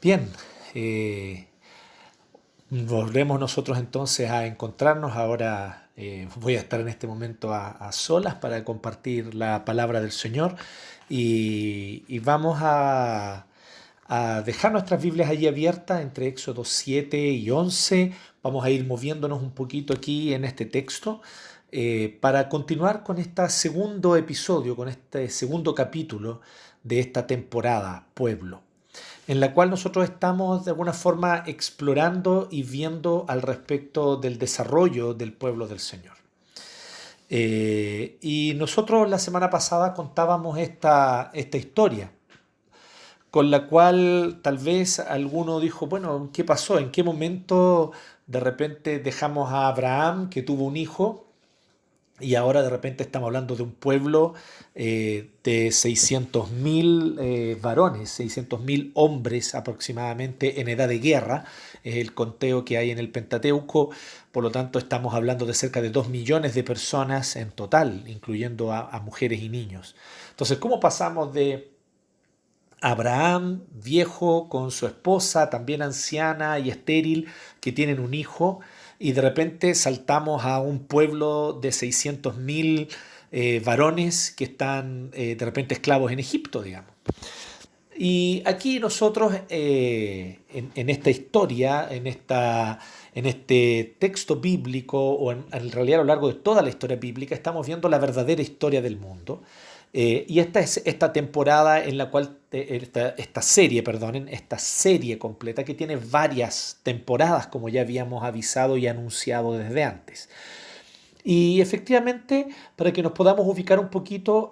Bien, volvemos nosotros entonces a encontrarnos. Ahora voy a estar en este momento a solas para compartir la palabra del Señor y vamos a dejar nuestras Biblias allí abiertas entre Éxodo 7 y 11. Vamos a ir moviéndonos un poquito aquí en este texto para continuar con este segundo episodio, con este segundo capítulo de esta temporada, Pueblo, en la cual nosotros estamos de alguna forma explorando y viendo al respecto del desarrollo del pueblo del Señor. Y nosotros la semana pasada contábamos esta historia, con la cual tal vez alguno dijo, bueno, ¿qué pasó? ¿En qué momento de repente dejamos a Abraham, que tuvo un hijo, y ahora de repente estamos hablando de un pueblo de 600.000 varones, 600.000 hombres aproximadamente en edad de guerra? Es el conteo que hay en el Pentateuco. Por lo tanto estamos hablando de cerca de 2 millones de personas en total, incluyendo a mujeres y niños. Entonces, ¿cómo pasamos de Abraham, viejo, con su esposa, también anciana y estéril, que tienen un hijo, y de repente saltamos a un pueblo de 600.000 varones que están de repente esclavos en Egipto, digamos? Y aquí nosotros, en esta historia, en este texto bíblico, o en realidad a lo largo de toda la historia bíblica, estamos viendo la verdadera historia del mundo. Y esta es esta temporada en la cual, esta serie, perdonen, esta serie completa que tiene varias temporadas, como ya habíamos avisado y anunciado desde antes. Y efectivamente, para que nos podamos ubicar un poquito,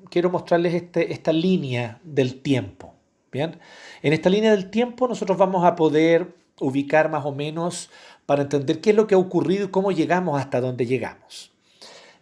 quiero mostrarles esta línea del tiempo. Bien, en esta línea del tiempo nosotros vamos a poder ubicar más o menos para entender qué es lo que ha ocurrido y cómo llegamos hasta donde llegamos.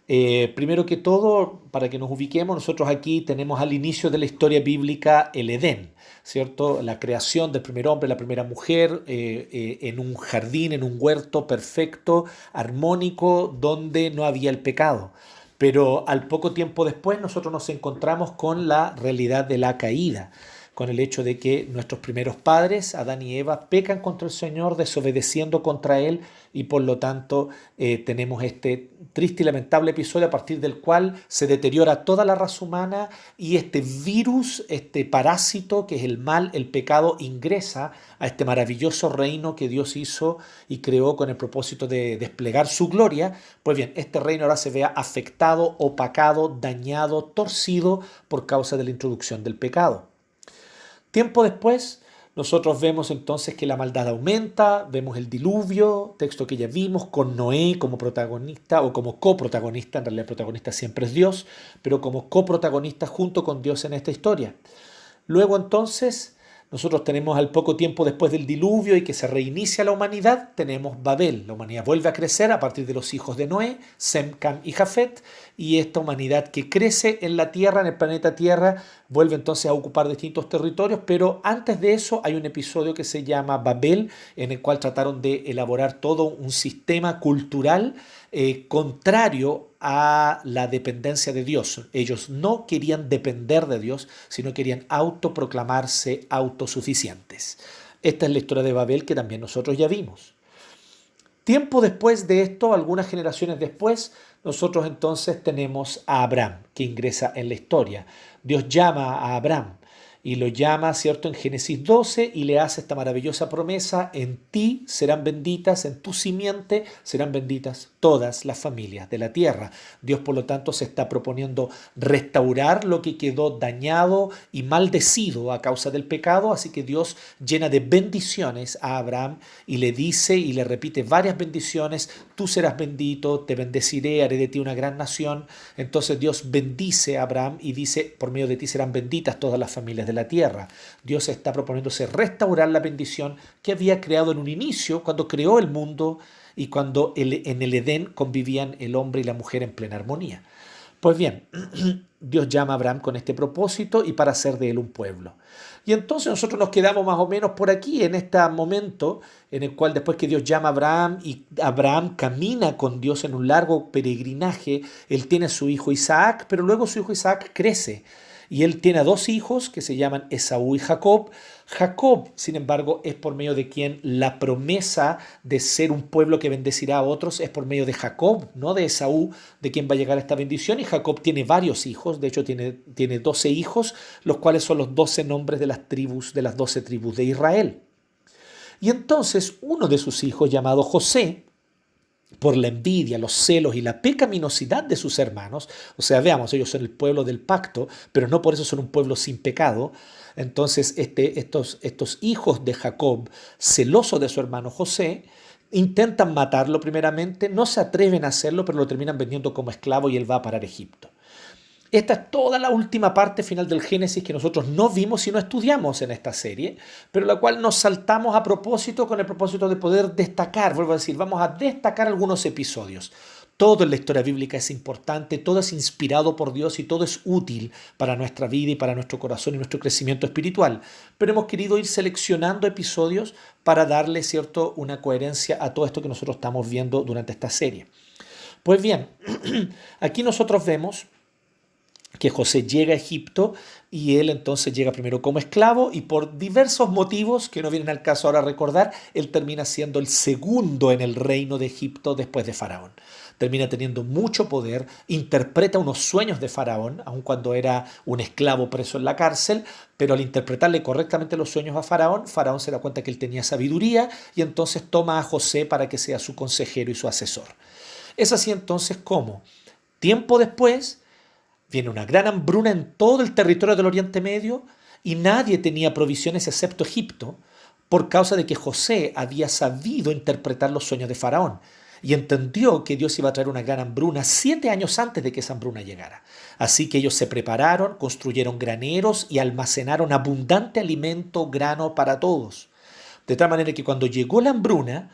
Primero que todo, para que nos ubiquemos, nosotros aquí tenemos al inicio de la historia bíblica el Edén, ¿cierto? La creación del primer hombre, la primera mujer, en un jardín, en un huerto perfecto, armónico, donde no había el pecado. Pero al poco tiempo después nosotros nos encontramos con la realidad de la caída, con el hecho de que nuestros primeros padres, Adán y Eva, pecan contra el Señor, desobedeciendo contra Él, y por lo tanto tenemos este triste y lamentable episodio a partir del cual se deteriora toda la raza humana, y este virus, este parásito que es el mal, el pecado, ingresa a este maravilloso reino que Dios hizo y creó con el propósito de desplegar su gloria. Pues bien, este reino ahora se vea afectado, opacado, dañado, torcido por causa de la introducción del pecado. Tiempo después, nosotros vemos entonces que la maldad aumenta, vemos el diluvio, texto que ya vimos, con Noé como protagonista o como coprotagonista. En realidad el protagonista siempre es Dios, pero como coprotagonista junto con Dios en esta historia. Luego entonces, nosotros tenemos al poco tiempo después del diluvio y que se reinicia la humanidad, tenemos Babel. La humanidad vuelve a crecer a partir de los hijos de Noé, Sem, Cam y Jafet, y esta humanidad que crece en la Tierra, en el planeta Tierra, vuelve entonces a ocupar distintos territorios, pero antes de eso hay un episodio que se llama Babel, en el cual trataron de elaborar todo un sistema cultural contrario a la dependencia de Dios. Ellos no querían depender de Dios, sino querían autoproclamarse autosuficientes. Esta es la historia de Babel que también nosotros ya vimos. Tiempo después de esto, algunas generaciones después, nosotros entonces tenemos a Abraham, que ingresa en la historia. Dios llama a Abraham y lo llama, ¿cierto?, en Génesis 12, y le hace esta maravillosa promesa: en ti serán benditas, en tu simiente serán benditas todas las familias de la tierra. Dios, por lo tanto, se está proponiendo restaurar lo que quedó dañado y maldecido a causa del pecado, así que Dios llena de bendiciones a Abraham y le dice y le repite varias bendiciones: tú serás bendito, te bendeciré, haré de ti una gran nación. Entonces Dios bendice a Abraham y dice: por medio de ti serán benditas todas las familias de la tierra. Dios está proponiéndose restaurar la bendición que había creado en un inicio, cuando creó el mundo y cuando en el Edén convivían el hombre y la mujer en plena armonía. Pues bien, Dios llama a Abraham con este propósito y para hacer de él un pueblo. Y entonces nosotros nos quedamos más o menos por aquí, en este momento en el cual después que Dios llama a Abraham y Abraham camina con Dios en un largo peregrinaje, él tiene a su hijo Isaac, pero luego su hijo Isaac crece. Y él tiene a dos hijos que se llaman Esaú y Jacob. Jacob, sin embargo, es por medio de quien la promesa de ser un pueblo que bendecirá a otros es por medio de Jacob, no de Esaú, de quien va a llegar esta bendición. Y Jacob tiene varios hijos, de hecho tiene 12 hijos, los cuales son los 12 nombres de las tribus, de las 12 tribus de Israel. Y entonces uno de sus hijos, llamado José, por la envidia, los celos y la pecaminosidad de sus hermanos, o sea, veamos, ellos son el pueblo del pacto, pero no por eso son un pueblo sin pecado. Entonces, estos hijos de Jacob, celosos de su hermano José, intentan matarlo primeramente, no se atreven a hacerlo, pero lo terminan vendiendo como esclavo y él va a parar a Egipto. Esta es toda la última parte final del Génesis que nosotros no vimos y no estudiamos en esta serie, pero la cual nos saltamos a propósito con el propósito de poder destacar, vuelvo a decir, vamos a destacar algunos episodios. Todo en la historia bíblica es importante, todo es inspirado por Dios y todo es útil para nuestra vida y para nuestro corazón y nuestro crecimiento espiritual. Pero hemos querido ir seleccionando episodios para darle, cierto, una coherencia a todo esto que nosotros estamos viendo durante esta serie. Pues bien, aquí nosotros vemos que José llega a Egipto y él entonces llega primero como esclavo y por diversos motivos que no vienen al caso ahora recordar, él termina siendo el segundo en el reino de Egipto después de Faraón. Termina teniendo mucho poder, interpreta unos sueños de Faraón, aun cuando era un esclavo preso en la cárcel, pero al interpretarle correctamente los sueños a Faraón, Faraón se da cuenta que él tenía sabiduría y entonces toma a José para que sea su consejero y su asesor. Es así entonces como, tiempo después, viene una gran hambruna en todo el territorio del Oriente Medio y nadie tenía provisiones excepto Egipto por causa de que José había sabido interpretar los sueños de Faraón y entendió que Dios iba a traer una gran hambruna 7 años antes de que esa hambruna llegara. Así que ellos se prepararon, construyeron graneros y almacenaron abundante alimento, grano para todos. De tal manera que cuando llegó la hambruna,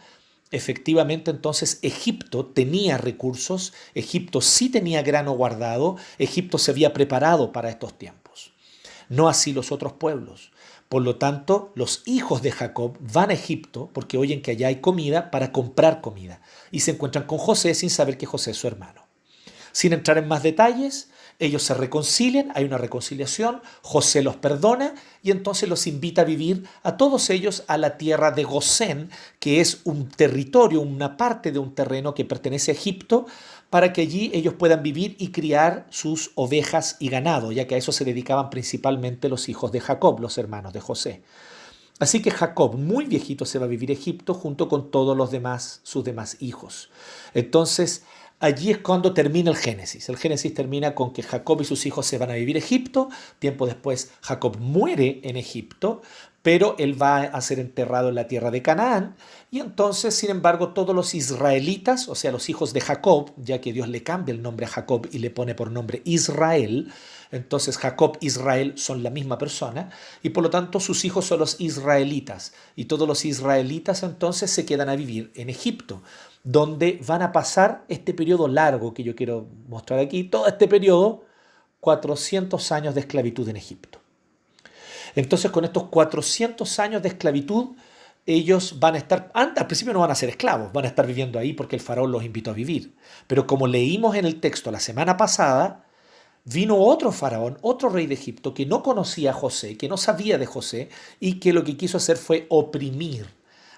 efectivamente, entonces Egipto tenía recursos, Egipto sí tenía grano guardado, Egipto se había preparado para estos tiempos. No así los otros pueblos. Por lo tanto, los hijos de Jacob van a Egipto porque oyen que allá hay comida para comprar comida y se encuentran con José sin saber que José es su hermano. Sin entrar en más detalles, ellos se reconcilian, hay una reconciliación, José los perdona y entonces los invita a vivir a todos ellos a la tierra de Gosén, que es un territorio, una parte de un terreno que pertenece a Egipto, para que allí ellos puedan vivir y criar sus ovejas y ganado, ya que a eso se dedicaban principalmente los hijos de Jacob, los hermanos de José. Así que Jacob, muy viejito, se va a vivir a Egipto junto con todos los demás, sus demás hijos. Entonces, allí es cuando termina el Génesis. El Génesis termina con que Jacob y sus hijos se van a vivir a Egipto. Tiempo después, Jacob muere en Egipto, pero él va a ser enterrado en la tierra de Canaán. Y entonces, sin embargo, todos los israelitas, o sea, los hijos de Jacob, ya que Dios le cambia el nombre a Jacob y le pone por nombre Israel, entonces Jacob e Israel son la misma persona y por lo tanto sus hijos son los israelitas. Y todos los israelitas entonces se quedan a vivir en Egipto, donde van a pasar este periodo largo que yo quiero mostrar aquí, todo este periodo, 400 años de esclavitud en Egipto. Entonces con estos 400 años de esclavitud, ellos van a estar, al principio no van a ser esclavos, van a estar viviendo ahí porque el faraón los invitó a vivir. Pero como leímos en el texto la semana pasada, vino otro faraón, otro rey de Egipto, que no conocía a José, que no sabía de José, y que lo que quiso hacer fue oprimir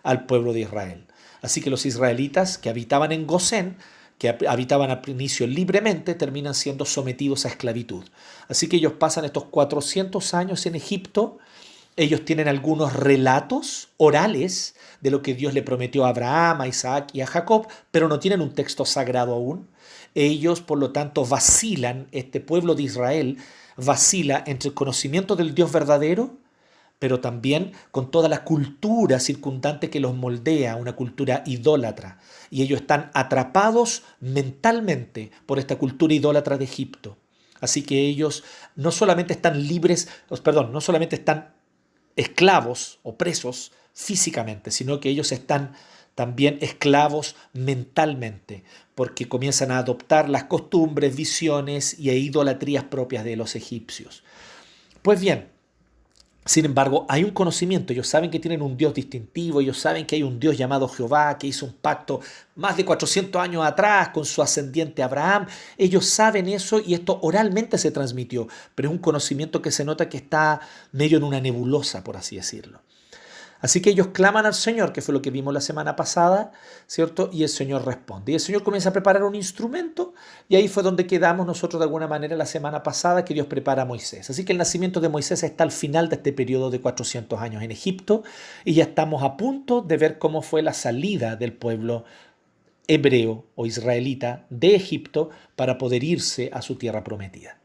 al pueblo de Israel. Así que los israelitas que habitaban en Gosén, que habitaban al inicio libremente, terminan siendo sometidos a esclavitud. Así que ellos pasan estos 400 años en Egipto. Ellos tienen algunos relatos orales de lo que Dios le prometió a Abraham, a Isaac y a Jacob, pero no tienen un texto sagrado aún. Ellos, por lo tanto, vacilan, este pueblo de Israel vacila entre el conocimiento del Dios verdadero, pero también con toda la cultura circundante que los moldea, una cultura idólatra. Y ellos están atrapados mentalmente por esta cultura idólatra de Egipto. Así que ellos no solamente están libres, no solamente están esclavos o presos físicamente, sino que ellos están también esclavos mentalmente, porque comienzan a adoptar las costumbres, visiones y idolatrías propias de los egipcios. Pues bien, sin embargo, hay un conocimiento, ellos saben que tienen un Dios distintivo, ellos saben que hay un Dios llamado Jehová que hizo un pacto más de 400 años atrás con su ascendiente Abraham, ellos saben eso y esto oralmente se transmitió, pero es un conocimiento que se nota que está medio en una nebulosa, por así decirlo. Así que ellos claman al Señor, que fue lo que vimos la semana pasada, ¿cierto? Y el Señor responde. Y el Señor comienza a preparar un instrumento y ahí fue donde quedamos nosotros de alguna manera la semana pasada, que Dios prepara a Moisés. Así que el nacimiento de Moisés está al final de este periodo de 400 años en Egipto y ya estamos a punto de ver cómo fue la salida del pueblo hebreo o israelita de Egipto para poder irse a su tierra prometida.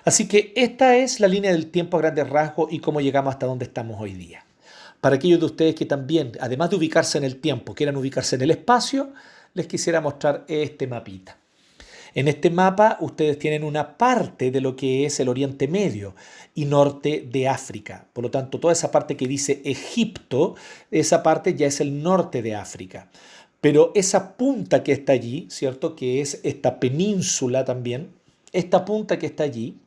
Así que esta es la línea del tiempo a grandes rasgos y cómo llegamos hasta donde estamos hoy día. Para aquellos de ustedes que también, además de ubicarse en el tiempo, quieran ubicarse en el espacio, les quisiera mostrar este mapita. En este mapa ustedes tienen una parte de lo que es el Oriente Medio y norte de África. Por lo tanto, toda esa parte que dice Egipto, esa parte ya es el norte de África. Pero esa punta que está allí, ¿cierto? Que es esta península también, esta punta que está allí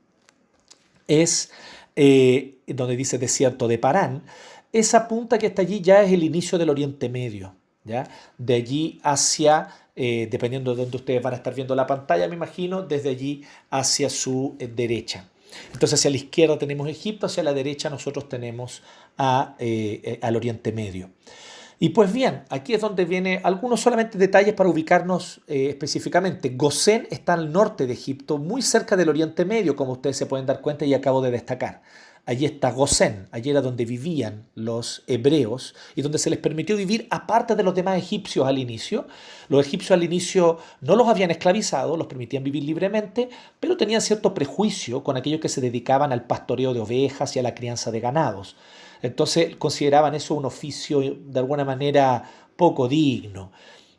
es donde dice desierto de Parán. Esa punta que está allí ya es el inicio del Oriente Medio, ¿ya? De allí hacia, dependiendo de dónde ustedes van a estar viendo la pantalla, me imagino, desde allí hacia su derecha. Entonces hacia la izquierda tenemos Egipto, hacia la derecha nosotros tenemos al Oriente Medio. Y pues bien, aquí es donde vienen algunos solamente detalles para ubicarnos específicamente. Gosén está al norte de Egipto, muy cerca del Oriente Medio, como ustedes se pueden dar cuenta y acabo de destacar. Allí está Gosén, allí era donde vivían los hebreos y donde se les permitió vivir aparte de los demás egipcios al inicio. Los egipcios al inicio no los habían esclavizado, los permitían vivir libremente, pero tenían cierto prejuicio con aquellos que se dedicaban al pastoreo de ovejas y a la crianza de ganados. Entonces consideraban eso un oficio de alguna manera poco digno.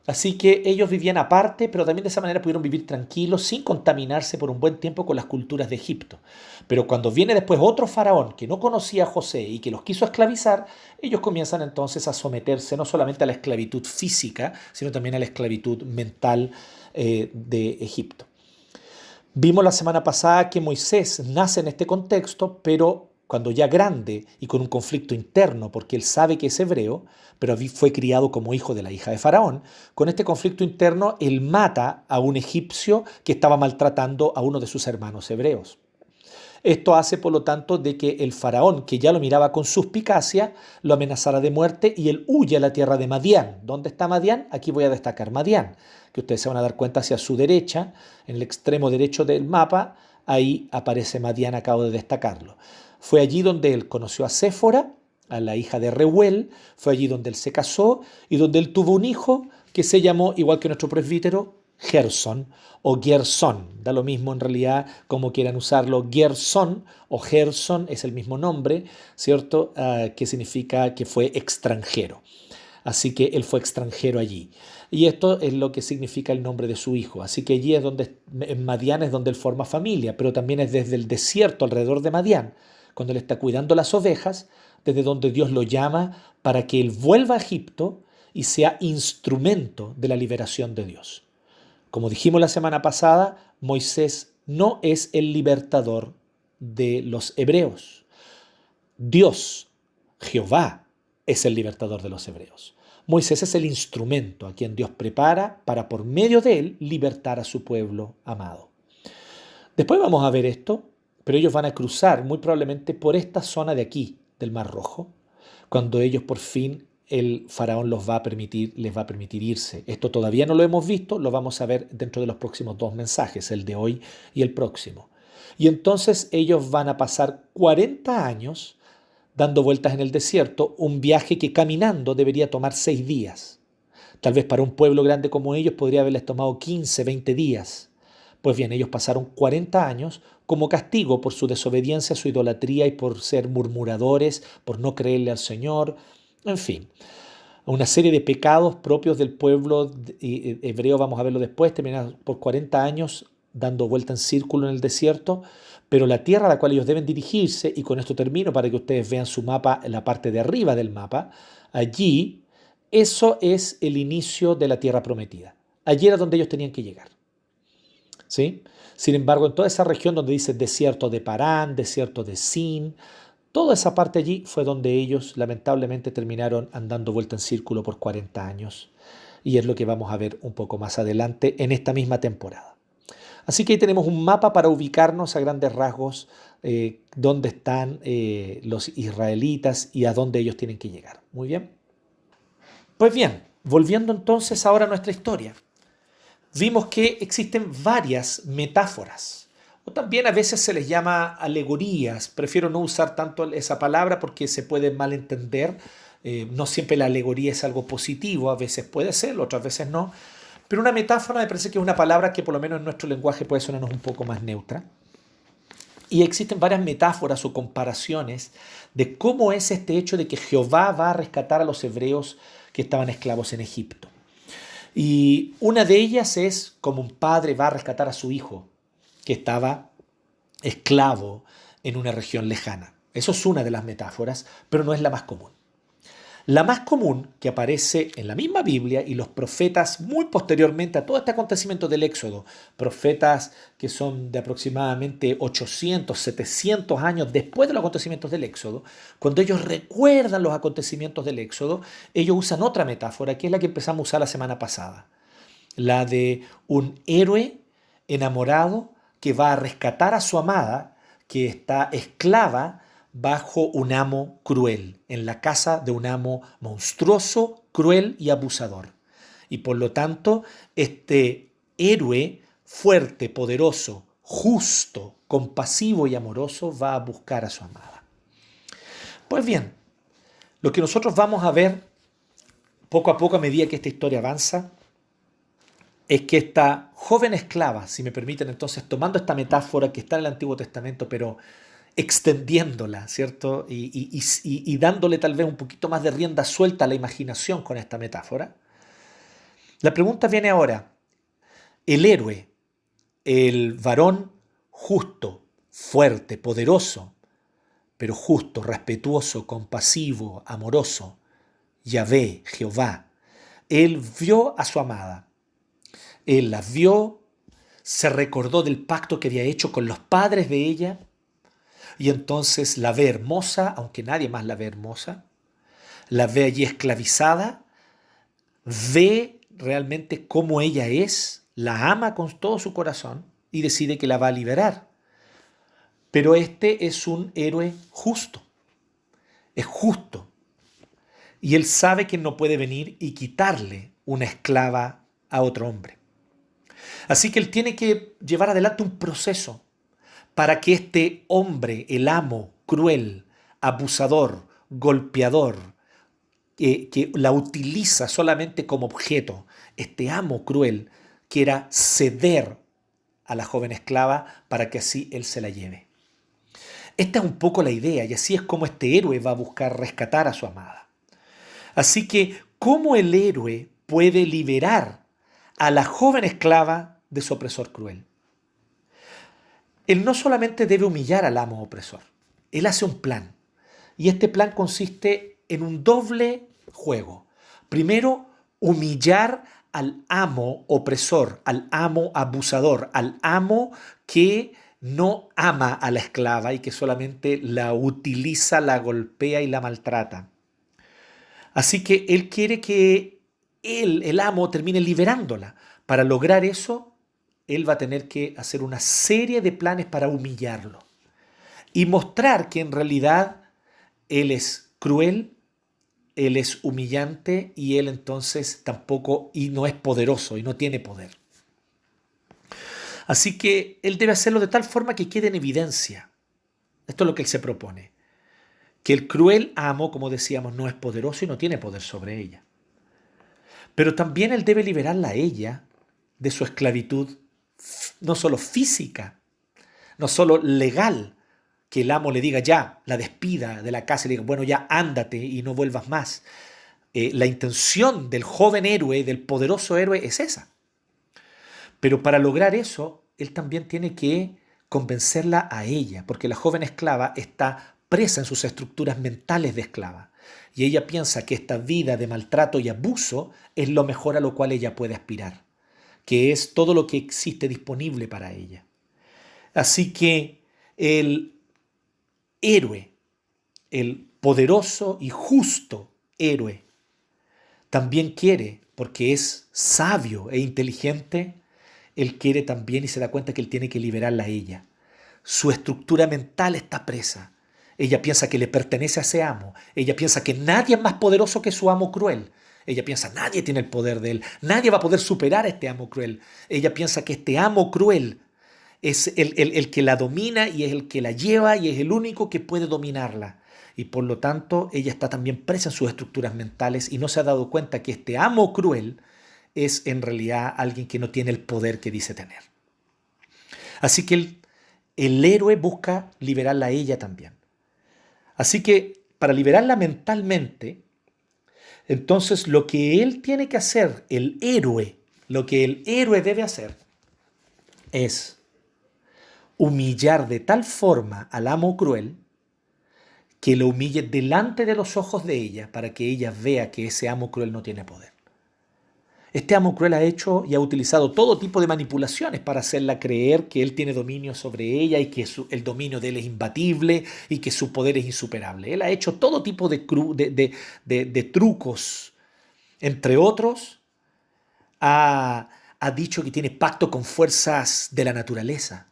Así que ellos vivían aparte, pero también de esa manera pudieron vivir tranquilos sin contaminarse por un buen tiempo con las culturas de Egipto. Pero cuando viene después otro faraón que no conocía a José y que los quiso esclavizar, ellos comienzan entonces a someterse no solamente a la esclavitud física, sino también a la esclavitud mental de Egipto. Vimos la semana pasada que Moisés nace en este contexto, pero cuando ya grande y con un conflicto interno, porque él sabe que es hebreo, pero fue criado como hijo de la hija de Faraón, con este conflicto interno él mata a un egipcio que estaba maltratando a uno de sus hermanos hebreos. Esto hace, por lo tanto, de que el faraón, que ya lo miraba con suspicacia, lo amenazara de muerte y él huye a la tierra de Madián. ¿Dónde está Madián? Aquí voy a destacar Madián, que ustedes se van a dar cuenta hacia su derecha, en el extremo derecho del mapa, ahí aparece Madián, acabo de destacarlo. Fue allí donde él conoció a Séfora, a la hija de Reuel, fue allí donde él se casó y donde él tuvo un hijo que se llamó, igual que nuestro presbítero, Gerson o Gerson, da lo mismo en realidad como quieran usarlo, Gerson o Gerson es el mismo nombre, ¿cierto? Que significa que fue extranjero. Así que él fue extranjero allí. Y esto es lo que significa el nombre de su hijo. Así que allí es donde, en Madián es donde él forma familia, pero también es desde el desierto alrededor de Madián, cuando él está cuidando las ovejas, desde donde Dios lo llama para que él vuelva a Egipto y sea instrumento de la liberación de Dios. Como dijimos la semana pasada, Moisés no es el libertador de los hebreos. Dios, Jehová, es el libertador de los hebreos. Moisés es el instrumento a quien Dios prepara para por medio de él libertar a su pueblo amado. Después vamos a ver esto, pero ellos van a cruzar muy probablemente por esta zona de aquí, del Mar Rojo, cuando ellos por fin el faraón les va a permitir irse. Esto todavía no lo hemos visto, lo vamos a ver dentro de los próximos dos mensajes, el de hoy y el próximo. Y entonces ellos van a pasar 40 años dando vueltas en el desierto, un viaje que caminando debería tomar 6 días. Tal vez para un pueblo grande como ellos podría haberles tomado 15, 20 días. Pues bien, ellos pasaron 40 años como castigo por su desobediencia, su idolatría y por ser murmuradores, por no creerle al Señor. En fin, una serie de pecados propios del pueblo hebreo, vamos a verlo después, terminan por 40 años dando vuelta en círculo en el desierto, pero la tierra a la cual ellos deben dirigirse, y con esto termino para que ustedes vean su mapa en la parte de arriba del mapa, allí eso es el inicio de la tierra prometida. Allí era donde ellos tenían que llegar. ¿Sí? Sin embargo, en toda esa región donde dice desierto de Parán, desierto de Sin, toda esa parte allí fue donde ellos lamentablemente terminaron andando vuelta en círculo por 40 años. Y es lo que vamos a ver un poco más adelante en esta misma temporada. Así que ahí tenemos un mapa para ubicarnos a grandes rasgos dónde están los israelitas y a dónde ellos tienen que llegar. Muy bien. Pues bien, volviendo entonces ahora a nuestra historia. Vimos que existen varias metáforas, o también a veces se les llama alegorías. Prefiero no usar tanto esa palabra porque se puede malentender. No siempre la alegoría es algo positivo, a veces puede ser, otras veces no. Pero una metáfora me parece que es una palabra que por lo menos en nuestro lenguaje puede sonarnos un poco más neutra. Y existen varias metáforas o comparaciones de cómo es este hecho de que Jehová va a rescatar a los hebreos que estaban esclavos en Egipto. Y una de ellas es como un padre va a rescatar a su hijo que estaba esclavo en una región lejana. Eso es una de las metáforas, pero no es la más común. La más común, que aparece en la misma Biblia y los profetas muy posteriormente a todo este acontecimiento del Éxodo, profetas que son de aproximadamente 800, 700 años después de los acontecimientos del Éxodo, cuando ellos recuerdan los acontecimientos del Éxodo, ellos usan otra metáfora, que es la que empezamos a usar la semana pasada, la de un héroe enamorado que va a rescatar a su amada, que está esclava bajo un amo cruel, en la casa de un amo monstruoso, cruel y abusador. Y por lo tanto, este héroe fuerte, poderoso, justo, compasivo y amoroso va a buscar a su amada. Pues bien, lo que nosotros vamos a ver poco a poco a medida que esta historia avanza es que esta joven esclava, si me permiten entonces, tomando esta metáfora que está en el Antiguo Testamento, pero extendiéndola, ¿cierto? Y dándole tal vez un poquito más de rienda suelta a la imaginación con esta metáfora. La pregunta viene ahora. El héroe, el varón justo, fuerte, poderoso, pero justo, respetuoso, compasivo, amoroso, Yahvé, Jehová, él vio a su amada. Él la vio, se recordó del pacto que había hecho con los padres de ella, y entonces la ve hermosa, aunque nadie más la ve hermosa, la ve allí esclavizada, ve realmente cómo ella es, la ama con todo su corazón y decide que la va a liberar. Pero este es un héroe justo, es justo. Y él sabe que no puede venir y quitarle una esclava a otro hombre. Así que él tiene que llevar adelante un proceso para que este hombre, el amo cruel, abusador, golpeador, que la utiliza solamente como objeto, este amo cruel, quiera ceder a la joven esclava para que así él se la lleve. Esta es un poco la idea y así es como este héroe va a buscar rescatar a su amada. Así que, ¿cómo el héroe puede liberar a la joven esclava de su opresor cruel? Él no solamente debe humillar al amo opresor, él hace un plan. Y este plan consiste en un doble juego. Primero, humillar al amo opresor, al amo abusador, al amo que no ama a la esclava y que solamente la utiliza, la golpea y la maltrata. Así que él quiere que él, el amo, termine liberándola. Para lograr eso, él va a tener que hacer una serie de planes para humillarlo y mostrar que en realidad él es cruel, él es humillante y él entonces tampoco y no es poderoso y no tiene poder. Así que él debe hacerlo de tal forma que quede en evidencia. Esto es lo que él se propone. Que el cruel amo, como decíamos, no es poderoso y no tiene poder sobre ella. Pero también él debe liberarla a ella de su esclavitud, no solo física, no solo legal, que el amo le diga ya, la despida de la casa y le diga, bueno, ya ándate y no vuelvas más. La intención del joven héroe, del poderoso héroe, es esa. Pero para lograr eso, él también tiene que convencerla a ella, porque la joven esclava está presa en sus estructuras mentales de esclava. Y ella piensa que esta vida de maltrato y abuso es lo mejor a lo cual ella puede aspirar, que es todo lo que existe disponible para ella. Así que el héroe, el poderoso y justo héroe, también quiere, porque es sabio e inteligente, él quiere también y se da cuenta que él tiene que liberarla a ella. Su estructura mental está presa. Ella piensa que le pertenece a ese amo. Ella piensa que nadie es más poderoso que su amo cruel. Ella piensa, nadie tiene el poder de él. Nadie va a poder superar a este amo cruel. Ella piensa que este amo cruel es el que la domina y es el que la lleva y es el único que puede dominarla. Y por lo tanto, ella está también presa en sus estructuras mentales y no se ha dado cuenta que este amo cruel es en realidad alguien que no tiene el poder que dice tener. Así que el héroe busca liberarla a ella también. Así que para liberarla mentalmente, entonces lo que él tiene que hacer, el héroe, lo que el héroe debe hacer es humillar de tal forma al amo cruel que lo humille delante de los ojos de ella para que ella vea que ese amo cruel no tiene poder. Este amo cruel ha hecho y ha utilizado todo tipo de manipulaciones para hacerla creer que él tiene dominio sobre ella y que el dominio de él es imbatible y que su poder es insuperable. Él ha hecho todo tipo de trucos. Entre otros, ha dicho que tiene pacto con fuerzas de la naturaleza.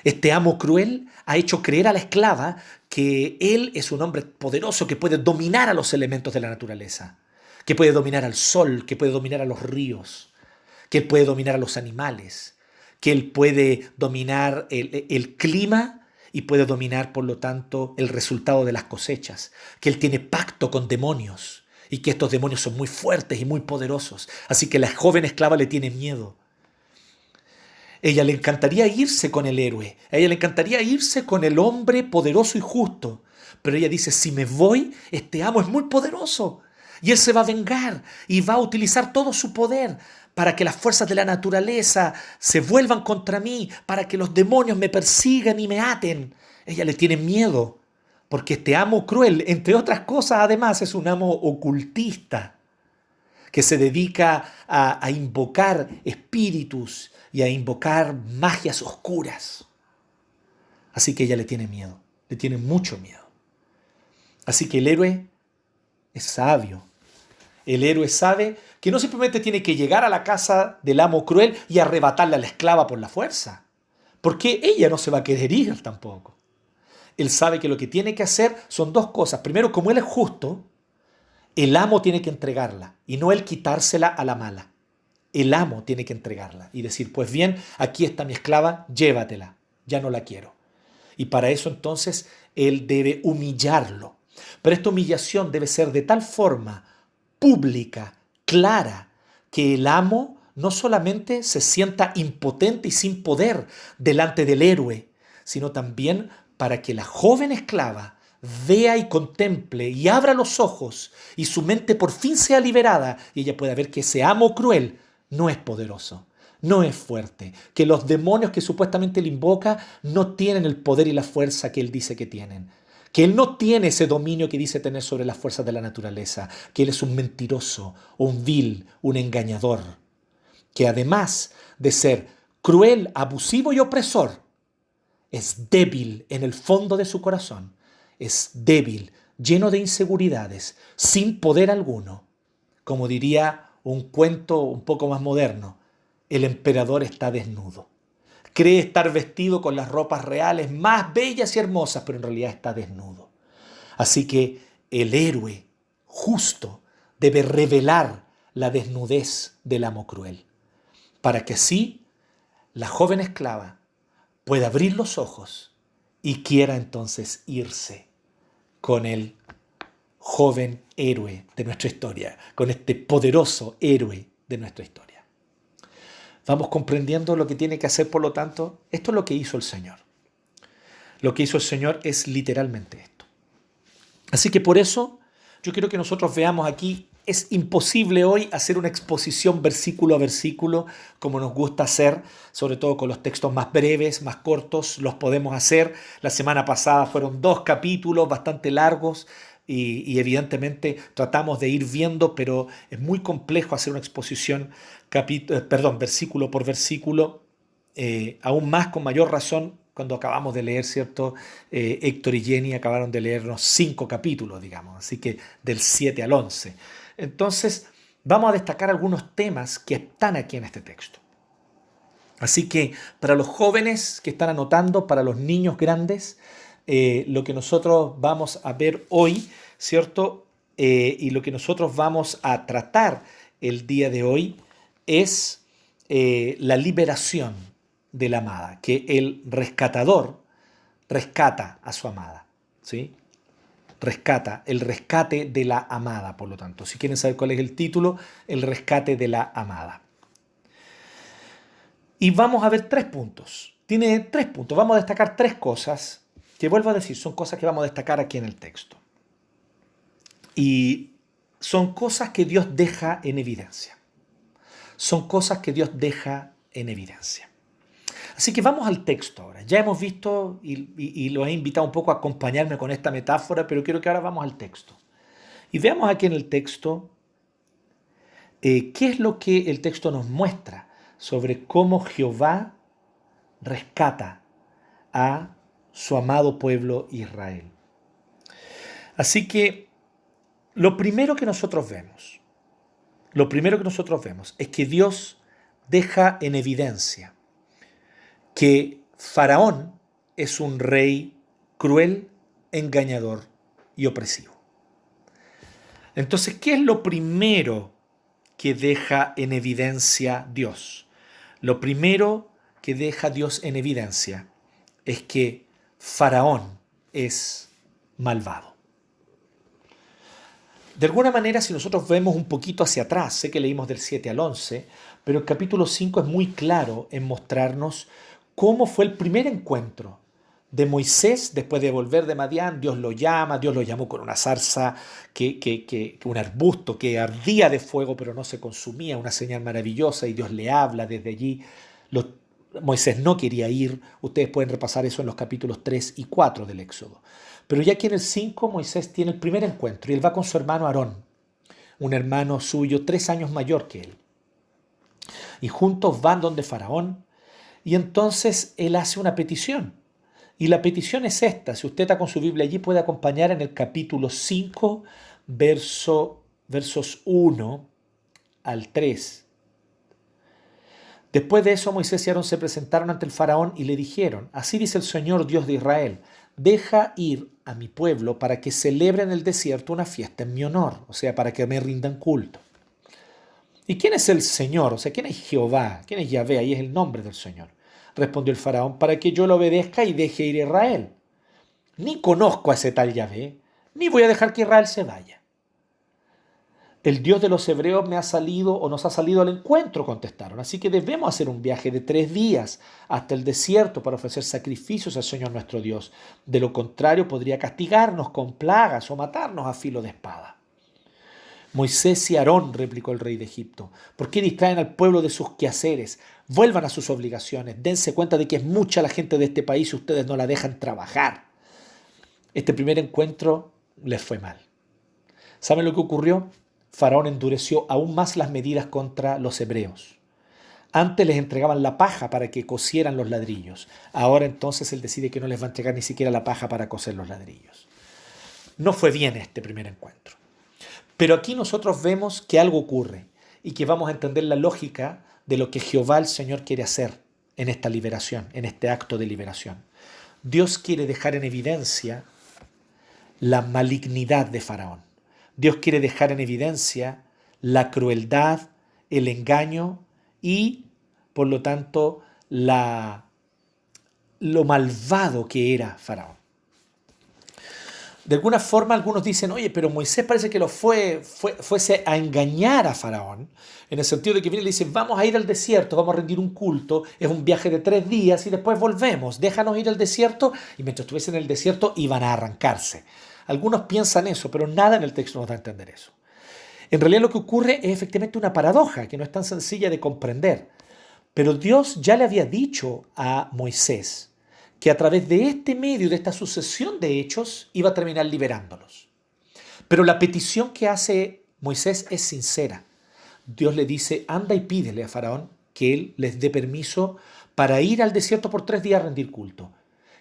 Este amo cruel ha hecho creer a la esclava que él es un hombre poderoso que puede dominar a los elementos de la naturaleza, que puede dominar al sol, que puede dominar a los ríos, que él puede dominar a los animales, que él puede dominar el clima y puede dominar, por lo tanto, el resultado de las cosechas, que él tiene pacto con demonios y que estos demonios son muy fuertes y muy poderosos. Así que la joven esclava le tiene miedo. Ella le encantaría irse con el héroe, a ella le encantaría irse con el hombre poderoso y justo, pero ella dice, si me voy, este amo es muy poderoso y él se va a vengar y va a utilizar todo su poder para que las fuerzas de la naturaleza se vuelvan contra mí, para que los demonios me persigan y me aten. Ella le tiene miedo, porque este amo cruel, entre otras cosas, además es un amo ocultista, que se dedica a invocar espíritus y a invocar magias oscuras. Así que ella le tiene miedo, le tiene mucho miedo. Así que el héroe es sabio. El héroe sabe que no simplemente tiene que llegar a la casa del amo cruel y arrebatarle a la esclava por la fuerza, porque ella no se va a querer ir tampoco. Él sabe que lo que tiene que hacer son dos cosas. Primero, como él es justo, el amo tiene que entregarla y no él quitársela a la mala. El amo tiene que entregarla y decir, pues bien, aquí está mi esclava, llévatela, ya no la quiero. Y para eso entonces él debe humillarlo. Pero esta humillación debe ser de tal forma pública, clara, que el amo no solamente se sienta impotente y sin poder delante del héroe, sino también para que la joven esclava vea y contemple y abra los ojos y su mente por fin sea liberada y ella pueda ver que ese amo cruel no es poderoso, no es fuerte, que los demonios que supuestamente le invoca no tienen el poder y la fuerza que él dice que tienen, que él no tiene ese dominio que dice tener sobre las fuerzas de la naturaleza, que él es un mentiroso, un vil, un engañador, que además de ser cruel, abusivo y opresor, es débil en el fondo de su corazón, es débil, lleno de inseguridades, sin poder alguno. Como diría un cuento un poco más moderno, el emperador está desnudo. Cree estar vestido con las ropas reales más bellas y hermosas, pero en realidad está desnudo. Así que el héroe justo debe revelar la desnudez del amo cruel, para que así la joven esclava pueda abrir los ojos y quiera entonces irse con el joven héroe de nuestra historia, con este poderoso héroe de nuestra historia. Vamos comprendiendo lo que tiene que hacer, por lo tanto, esto es lo que hizo el Señor. Lo que hizo el Señor es literalmente esto. Así que por eso yo quiero que nosotros veamos aquí, es imposible hoy hacer una exposición versículo a versículo como nos gusta hacer, sobre todo con los textos más breves, más cortos, los podemos hacer. La semana pasada fueron 2 capítulos bastante largos, y evidentemente tratamos de ir viendo, pero es muy complejo hacer una exposición versículo por versículo, aún más con mayor razón cuando acabamos de leer, ¿cierto? Héctor y Jenny acabaron de leernos 5 capítulos, digamos, así que del 7 al 11. Entonces, vamos a destacar algunos temas que están aquí en este texto. Así que para los jóvenes que están anotando, para los niños grandes, lo que nosotros vamos a ver hoy, ¿cierto? Y lo que nosotros vamos a tratar el día de hoy es la liberación de la amada, que el rescatador rescata a su amada, ¿sí? Rescata, el rescate de la amada, por lo tanto. Si quieren saber cuál es el título, el rescate de la amada. Y vamos a ver 3 puntos. Tiene 3 puntos. Vamos a destacar 3 cosas que, vuelvo a decir, son cosas que vamos a destacar aquí en el texto. Y son cosas que Dios deja en evidencia. Son cosas que Dios deja en evidencia. Así que vamos al texto ahora. Ya hemos visto y lo he invitado un poco a acompañarme con esta metáfora, pero quiero que ahora vamos al texto. Y veamos aquí en el texto qué es lo que el texto nos muestra sobre cómo Jehová rescata a su amado pueblo Israel. Así que lo primero que nosotros vemos es que Dios deja en evidencia que Faraón es un rey cruel, engañador y opresivo. Entonces, ¿qué es lo primero que deja en evidencia Dios? Lo primero que deja Dios en evidencia es que Faraón es malvado. De alguna manera, si nosotros vemos un poquito hacia atrás, sé que leímos del 7 al 11, pero el capítulo 5 es muy claro en mostrarnos cómo fue el primer encuentro de Moisés después de volver de Madián. Dios lo llamó con una zarza, un arbusto que ardía de fuego pero no se consumía, una señal maravillosa, y Dios le habla desde allí. Moisés no quería ir, ustedes pueden repasar eso en los capítulos 3 y 4 del Éxodo. Pero ya aquí en el 5 Moisés tiene el primer encuentro y él va con su hermano Aarón, un hermano suyo 3 años mayor que él. Y juntos van donde Faraón y entonces él hace una petición. Y la petición es esta, si usted está con su Biblia allí puede acompañar en el capítulo 5, versos 1 al 3. Después de eso Moisés y Aarón se presentaron ante el faraón y le dijeron: así dice el Señor Dios de Israel, deja ir a mi pueblo para que celebre en el desierto una fiesta en mi honor, o sea, para que me rindan culto. ¿Y quién es el Señor? O sea, ¿quién es Jehová? ¿Quién es Yahvé? Ahí es el nombre del Señor. Respondió el faraón: para que yo lo obedezca y deje ir a Israel. Ni conozco a ese tal Yahvé, ni voy a dejar que Israel se vaya. El Dios de los hebreos me ha salido o nos ha salido al encuentro, contestaron. Así que debemos hacer un viaje de 3 días hasta el desierto para ofrecer sacrificios al Señor nuestro Dios. De lo contrario, podría castigarnos con plagas o matarnos a filo de espada. Moisés y Aarón, replicó el rey de Egipto, ¿por qué distraen al pueblo de sus quehaceres? Vuelvan a sus obligaciones, dense cuenta de que es mucha la gente de este país y ustedes no la dejan trabajar. Este primer encuentro les fue mal. ¿Saben lo que ocurrió? Faraón endureció aún más las medidas contra los hebreos. Antes les entregaban la paja para que cosieran los ladrillos. Ahora entonces él decide que no les va a entregar ni siquiera la paja para coser los ladrillos. No fue bien este primer encuentro. Pero aquí nosotros vemos que algo ocurre y que vamos a entender la lógica de lo que Jehová el Señor quiere hacer en esta liberación, en este acto de liberación. Dios quiere dejar en evidencia la malignidad de Faraón. Dios quiere dejar en evidencia la crueldad, el engaño y, por lo tanto, lo malvado que era Faraón. De alguna forma algunos dicen: oye, pero Moisés parece que fuese a engañar a Faraón, en el sentido de que viene y le dice: vamos a ir al desierto, vamos a rendir un culto, es un viaje de 3 días y después volvemos, déjanos ir al desierto, y mientras estuviesen en el desierto iban a arrancarse. Algunos piensan eso, pero nada en el texto nos da a entender eso. En realidad lo que ocurre es efectivamente una paradoja que no es tan sencilla de comprender, pero Dios ya le había dicho a Moisés que a través de este medio, de esta sucesión de hechos, iba a terminar liberándolos. Pero la petición que hace Moisés es sincera. Dios le dice, anda y pídele a Faraón que él les dé permiso para ir al desierto por 3 días a rendir culto.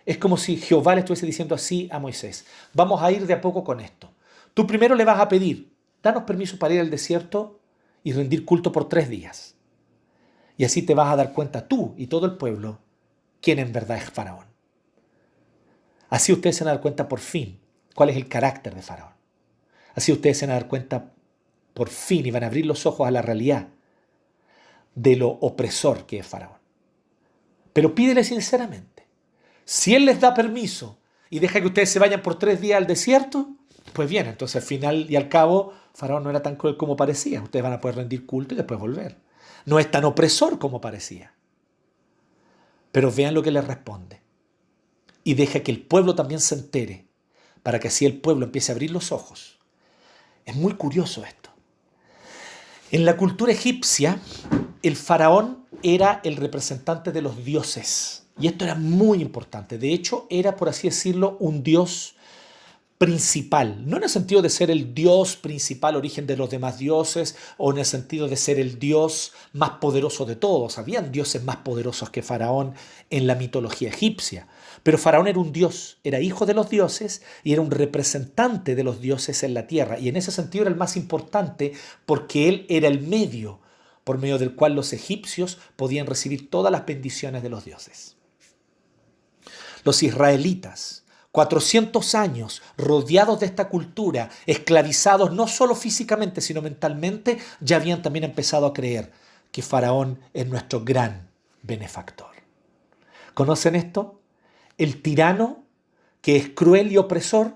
Es como si Jehová le estuviese diciendo así a Moisés, vamos a ir de a poco con esto. Tú primero le vas a pedir, danos permiso para ir al desierto y rendir culto por 3 días. Y así te vas a dar cuenta tú y todo el pueblo quién en verdad es Faraón. Así ustedes se van a dar cuenta por fin cuál es el carácter de Faraón. Así ustedes se van a dar cuenta por fin y van a abrir los ojos a la realidad de lo opresor que es Faraón. Pero pídele sinceramente. Si él les da permiso y deja que ustedes se vayan por 3 días al desierto, pues bien, entonces al final y al cabo Faraón no era tan cruel como parecía. Ustedes van a poder rendir culto y después volver. No es tan opresor como parecía. Pero vean lo que les responde. Y deja que el pueblo también se entere, para que así el pueblo empiece a abrir los ojos. Es muy curioso esto. En la cultura egipcia, el faraón era el representante de los dioses. Y esto era muy importante. De hecho, era, por así decirlo, un dios principal. No en el sentido de ser el dios principal, origen de los demás dioses, o en el sentido de ser el dios más poderoso de todos. Habían dioses más poderosos que Faraón en la mitología egipcia. Pero Faraón era un dios, era hijo de los dioses y era un representante de los dioses en la tierra. Y en ese sentido era el más importante porque él era el medio por medio del cual los egipcios podían recibir todas las bendiciones de los dioses. Los israelitas, 400 años rodeados de esta cultura, esclavizados no solo físicamente, sino mentalmente, ya habían también empezado a creer que Faraón es nuestro gran benefactor. ¿Conocen esto? El tirano que es cruel y opresor,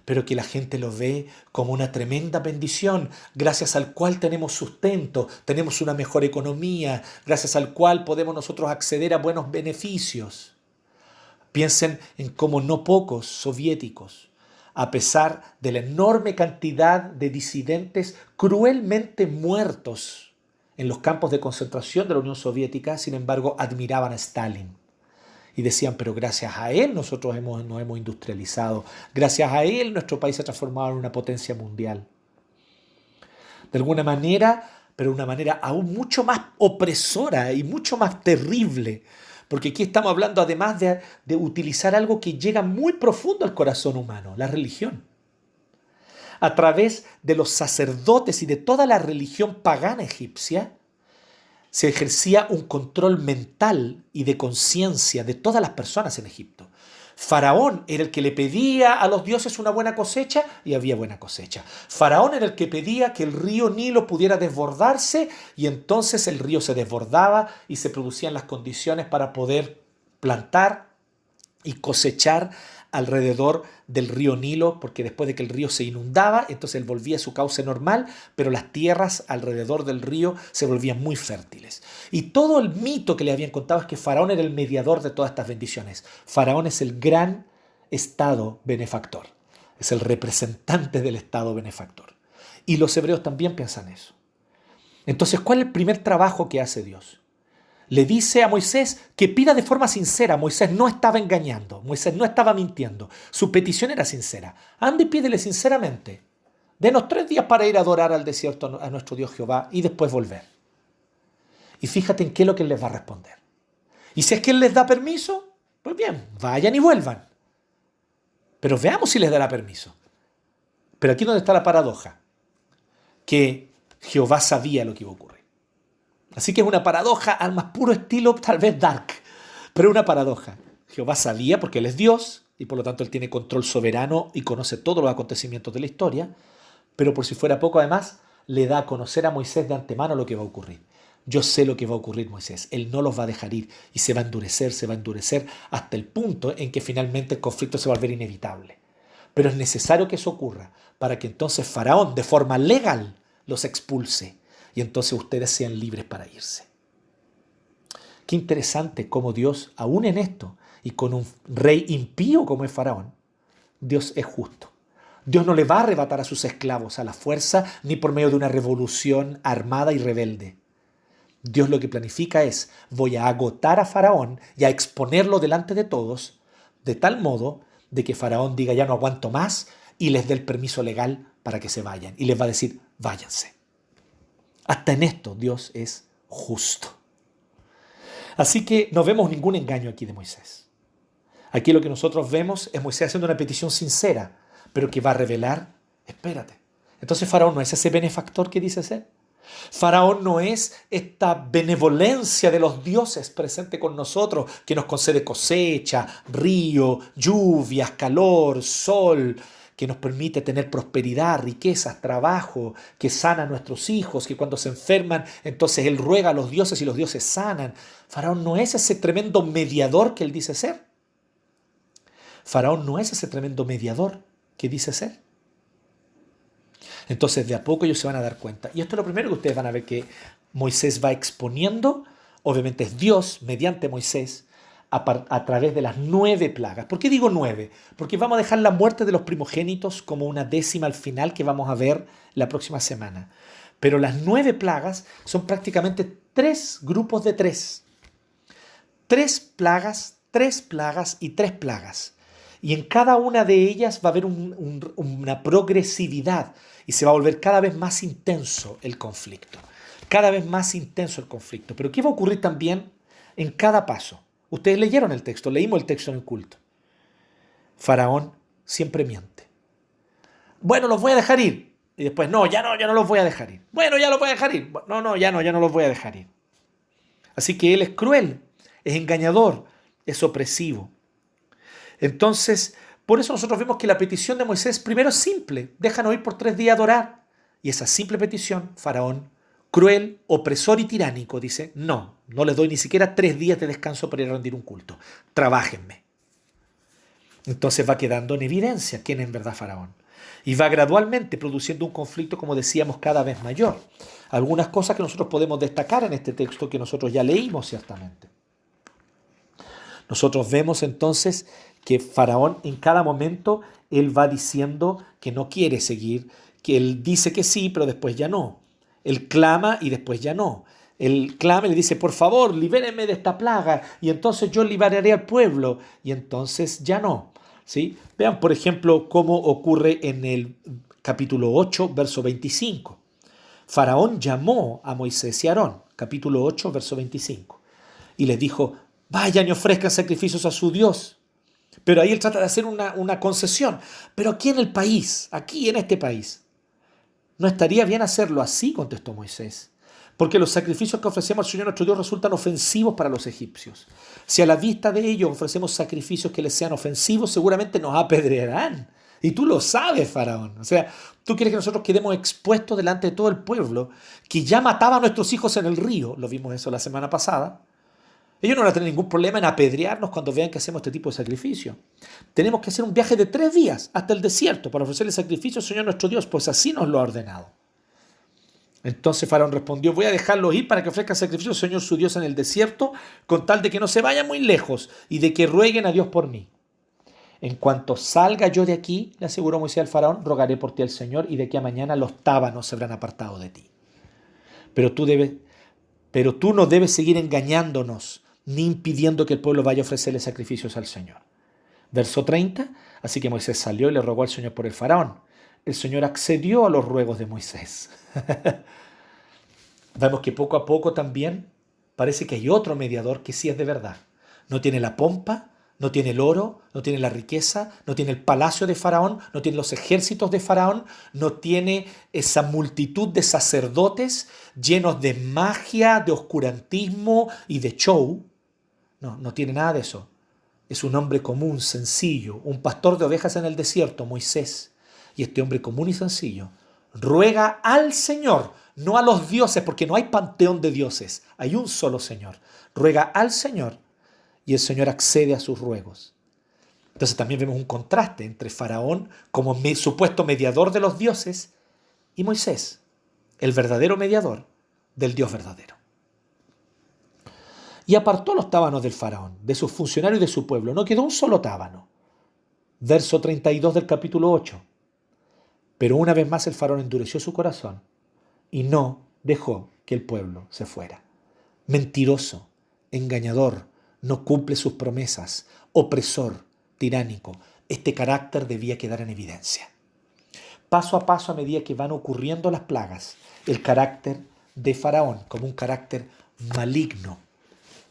pero que la gente lo ve como una tremenda bendición, gracias al cual tenemos sustento, tenemos una mejor economía, gracias al cual podemos nosotros acceder a buenos beneficios. Piensen en cómo no pocos soviéticos, a pesar de la enorme cantidad de disidentes cruelmente muertos en los campos de concentración de la Unión Soviética, sin embargo, admiraban a Stalin. Y decían, pero gracias a él nosotros nos hemos industrializado, gracias a él nuestro país se ha transformado en una potencia mundial. De alguna manera, pero de una manera aún mucho más opresora y mucho más terrible. Porque aquí estamos hablando además de utilizar algo que llega muy profundo al corazón humano, la religión. A través de los sacerdotes y de toda la religión pagana egipcia, se ejercía un control mental y de conciencia de todas las personas en Egipto. Faraón era el que le pedía a los dioses una buena cosecha y había buena cosecha. Faraón era el que pedía que el río Nilo pudiera desbordarse y entonces el río se desbordaba y se producían las condiciones para poder plantar y cosechar alrededor del río Nilo, porque después de que el río se inundaba, entonces él volvía a su cauce normal, pero las tierras alrededor del río se volvían muy fértiles. Y todo el mito que le habían contado es que Faraón era el mediador de todas estas bendiciones. Faraón es el gran estado benefactor, es el representante del estado benefactor. Y los hebreos también piensan eso. Entonces, ¿cuál es el primer trabajo que hace Dios? Le dice a Moisés que pida de forma sincera. Moisés no estaba engañando, Moisés no estaba mintiendo. Su petición era sincera. Anda y pídele sinceramente. Denos 3 días para ir a adorar al desierto a nuestro Dios Jehová y después volver. Y fíjate en qué es lo que Él les va a responder. Y si es que Él les da permiso, pues bien, vayan y vuelvan. Pero veamos si les dará permiso. Pero aquí es donde está la paradoja. Que Jehová sabía lo que iba a ocurrir. Así que es una paradoja al más puro estilo, tal vez dark, pero una paradoja. Jehová sabía porque Él es Dios y por lo tanto Él tiene control soberano y conoce todos los acontecimientos de la historia, pero por si fuera poco además, le da a conocer a Moisés de antemano lo que va a ocurrir. Yo sé lo que va a ocurrir, Moisés. Él no los va a dejar ir y se va a endurecer hasta el punto en que finalmente el conflicto se va a volver inevitable. Pero es necesario que eso ocurra para que entonces Faraón, de forma legal, los expulse. Y entonces ustedes sean libres para irse. Qué interesante cómo Dios, aún en esto, y con un rey impío como es Faraón, Dios es justo. Dios no le va a arrebatar a sus esclavos a la fuerza ni por medio de una revolución armada y rebelde. Dios lo que planifica es, voy a agotar a Faraón y a exponerlo delante de todos, de tal modo de que Faraón diga, ya no aguanto más, y les dé el permiso legal para que se vayan. Y les va a decir, váyanse. Hasta en esto Dios es justo. Así que no vemos ningún engaño aquí de Moisés. Aquí lo que nosotros vemos es Moisés haciendo una petición sincera, pero que va a revelar, espérate. Entonces Faraón no es ese benefactor que dice ser. Faraón no es esta benevolencia de los dioses presente con nosotros que nos concede cosecha, río, lluvias, calor, sol, que nos permite tener prosperidad, riquezas, trabajo, que sana a nuestros hijos, que cuando se enferman, entonces Él ruega a los dioses y los dioses sanan. Faraón no es ese tremendo mediador que Él dice ser. Faraón no es ese tremendo mediador que dice ser. Entonces de a poco ellos se van a dar cuenta. Y esto es lo primero que ustedes van a ver que Moisés va exponiendo. Obviamente es Dios mediante Moisés a través de las 9 plagas. ¿Por qué digo 9? Porque vamos a dejar la muerte de los primogénitos como una décima al final que vamos a ver la próxima semana. Pero las 9 plagas son prácticamente 3 grupos de 3. 3 plagas y 3 plagas. Y en cada una de ellas va a haber una progresividad y se va a volver cada vez más intenso el conflicto. Cada vez más intenso el conflicto. Pero ¿qué va a ocurrir también en cada paso? Ustedes leyeron el texto, leímos el texto en el culto. Faraón siempre miente. Bueno, los voy a dejar ir. Y después, no, ya no los voy a dejar ir. Bueno, ya los voy a dejar ir. No, ya no los voy a dejar ir. Así que él es cruel, es engañador, es opresivo. Entonces, por eso nosotros vemos que la petición de Moisés primero es simple. Déjanos ir por 3 días a adorar. Y esa simple petición, Faraón, cruel, opresor y tiránico, dice, no les doy ni siquiera 3 días de descanso para ir a rendir un culto. Trabájenme. Entonces va quedando en evidencia quién es en verdad Faraón. Y va gradualmente produciendo un conflicto, como decíamos, cada vez mayor. Algunas cosas que nosotros podemos destacar en este texto que nosotros ya leímos ciertamente. Nosotros vemos entonces que Faraón en cada momento él va diciendo que no quiere seguir, que él dice que sí, pero después ya no. Él clama y después ya no. Él clama y le dice, por favor, libérenme de esta plaga, y entonces yo liberaré al pueblo, y entonces ya no. ¿Sí? Vean, por ejemplo, cómo ocurre en el capítulo 8, verso 25. Faraón llamó a Moisés y Aarón, capítulo 8, verso 25, y les dijo, vayan y ofrezcan sacrificios a su Dios. Pero ahí él trata de hacer una concesión. Pero aquí en el país, aquí en este país, no estaría bien hacerlo así, contestó Moisés, porque los sacrificios que ofrecemos al Señor nuestro Dios resultan ofensivos para los egipcios. Si a la vista de ellos ofrecemos sacrificios que les sean ofensivos, seguramente nos apedrearán. Y tú lo sabes, Faraón. O sea, tú quieres que nosotros quedemos expuestos delante de todo el pueblo que ya mataba a nuestros hijos en el río. Lo vimos eso la semana pasada. Ellos no van a tener ningún problema en apedrearnos cuando vean que hacemos este tipo de sacrificio. Tenemos que hacer un viaje de 3 días hasta el desierto para ofrecerle sacrificio al Señor nuestro Dios, pues así nos lo ha ordenado. Entonces Faraón respondió, voy a dejarlos ir para que ofrezcan sacrificio al Señor su Dios en el desierto, con tal de que no se vayan muy lejos y de que rueguen a Dios por mí. En cuanto salga yo de aquí, le aseguró Moisés al Faraón, rogaré por ti al Señor y de aquí a mañana los tábanos se habrán apartado de ti. Pero tú no debes seguir engañándonos, ni impidiendo que el pueblo vaya a ofrecerle sacrificios al Señor. Verso 30, así que Moisés salió y le rogó al Señor por el Faraón. El Señor accedió a los ruegos de Moisés. Vemos que poco a poco también parece que hay otro mediador que sí es de verdad. No tiene la pompa, no tiene el oro, no tiene la riqueza, no tiene el palacio de Faraón, no tiene los ejércitos de Faraón, no tiene esa multitud de sacerdotes llenos de magia, de oscurantismo y de show. No tiene nada de eso. Es un hombre común, sencillo, un pastor de ovejas en el desierto, Moisés. Y este hombre común y sencillo ruega al Señor, no a los dioses, porque no hay panteón de dioses, hay un solo Señor. Ruega al Señor y el Señor accede a sus ruegos. Entonces también vemos un contraste entre Faraón como supuesto mediador de los dioses y Moisés, el verdadero mediador del Dios verdadero. Y apartó los tábanos del Faraón, de sus funcionarios y de su pueblo. No quedó un solo tábano. Verso 32 del capítulo 8. Pero una vez más el Faraón endureció su corazón y no dejó que el pueblo se fuera. Mentiroso, engañador, no cumple sus promesas, opresor, tiránico. Este carácter debía quedar en evidencia. paso a paso a medida que van ocurriendo las plagas, el carácter de Faraón como un carácter maligno,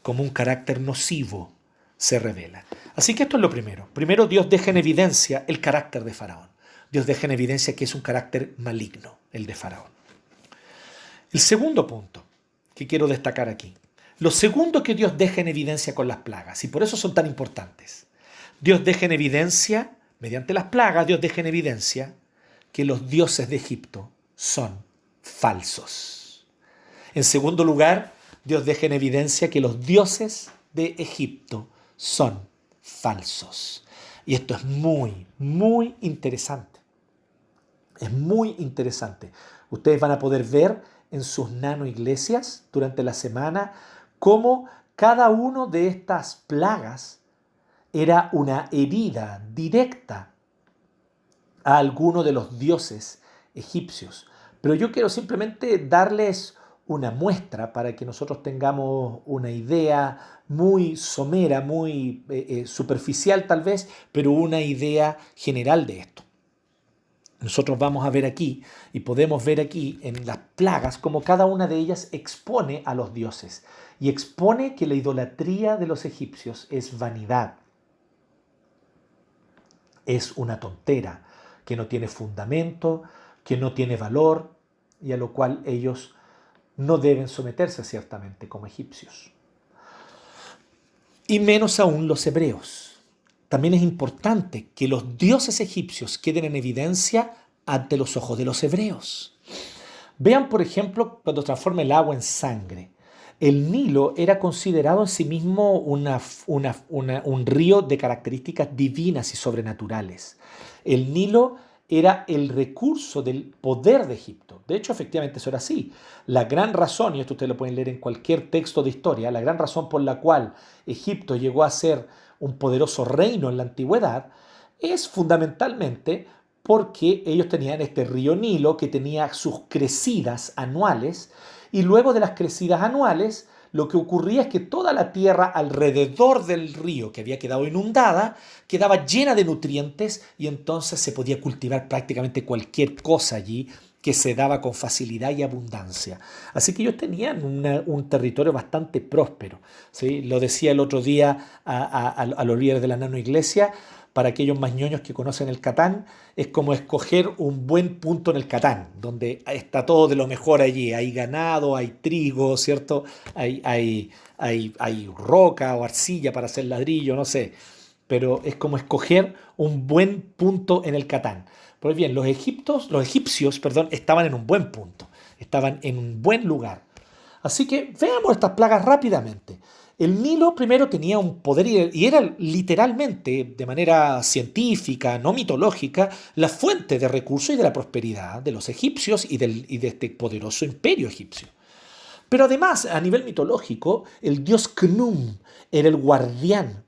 como un carácter nocivo, se revela. Así que esto es lo primero. Primero, Dios deja en evidencia el carácter de Faraón. Dios deja en evidencia que es un carácter maligno, el de Faraón. El segundo punto que quiero destacar aquí. Lo segundo que Dios deja en evidencia con las plagas, y por eso son tan importantes. Dios deja en evidencia, mediante las plagas, Dios deja en evidencia que los dioses de Egipto son falsos. En segundo lugar, Dios deja en evidencia que los dioses de Egipto son falsos. Y esto es muy, muy interesante. Es muy interesante. Ustedes van a poder ver en sus nano iglesias durante la semana cómo cada una de estas plagas era una herida directa a alguno de los dioses egipcios. Pero yo quiero simplemente darles una muestra para que nosotros tengamos una idea muy somera, muy superficial tal vez, pero una idea general de esto. Nosotros vamos a ver aquí y podemos ver aquí en las plagas como cada una de ellas expone a los dioses y expone que la idolatría de los egipcios es vanidad, es una tontera, que no tiene fundamento, que no tiene valor y a lo cual ellos no deben someterse ciertamente como egipcios. Y menos aún los hebreos. También es importante que los dioses egipcios queden en evidencia ante los ojos de los hebreos. Vean, por ejemplo, cuando transforma el agua en sangre. El Nilo era considerado en sí mismo un río de características divinas y sobrenaturales. El Nilo era el recurso del poder de Egipto. De hecho, efectivamente eso era así. La gran razón, y esto ustedes lo pueden leer en cualquier texto de historia, la gran razón por la cual Egipto llegó a ser un poderoso reino en la antigüedad es fundamentalmente porque ellos tenían este río Nilo que tenía sus crecidas anuales y luego de las crecidas anuales lo que ocurría es que toda la tierra alrededor del río que había quedado inundada quedaba llena de nutrientes y entonces se podía cultivar prácticamente cualquier cosa allí que se daba con facilidad y abundancia. Así que ellos tenían un territorio bastante próspero, ¿sí? Lo decía el otro día a los líderes de la nano iglesia, para aquellos más ñoños que conocen el Catán, es como escoger un buen punto en el Catán, donde está todo de lo mejor allí. Hay ganado, hay trigo, ¿cierto? Hay roca o arcilla para hacer ladrillo, no sé. Pero es como escoger un buen punto en el Catán. Pues bien, los egipcios, estaban en un buen punto, estaban en un buen lugar. Así que veamos estas plagas rápidamente. El Nilo primero tenía un poder y era literalmente, de manera científica, no mitológica, la fuente de recursos y de la prosperidad de los egipcios y de este poderoso imperio egipcio. Pero además, a nivel mitológico, el dios Khnum era el guardián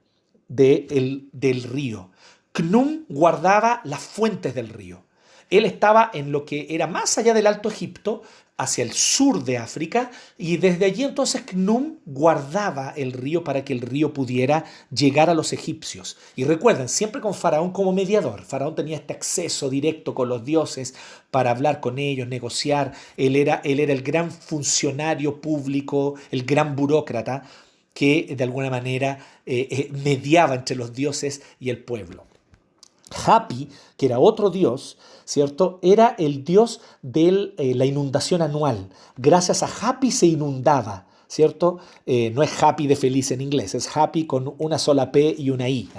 del río. Khnum guardaba las fuentes del río. Él estaba en lo que era más allá del Alto Egipto, hacia el sur de África, y desde allí entonces Khnum guardaba el río para que el río pudiera llegar a los egipcios. Y recuerden, siempre con Faraón como mediador. Faraón tenía este acceso directo con los dioses para hablar con ellos, negociar. Él era el gran funcionario público, el gran burócrata que de alguna manera mediaba entre los dioses y el pueblo. Hapi, que era otro dios, ¿cierto? Era el dios de la inundación anual. Gracias a Hapi se inundaba, ¿cierto? No es happy de feliz en inglés, es happy con una sola P y una I.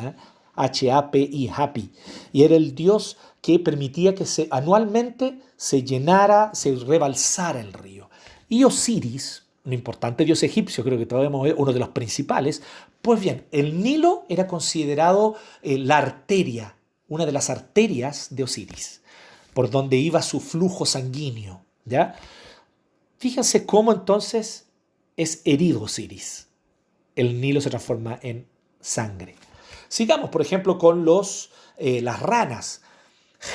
H-A-P-I, happy. Y era el dios que permitía que anualmente se llenara, se rebalsara el río. Y Osiris, un importante dios egipcio, creo que todavía uno de los principales, pues bien, el Nilo era considerado la arteria, una de las arterias de Osiris, por donde iba su flujo sanguíneo, ¿ya? Fíjense cómo entonces es herido Osiris. El Nilo se transforma en sangre. Sigamos, por ejemplo, con las ranas.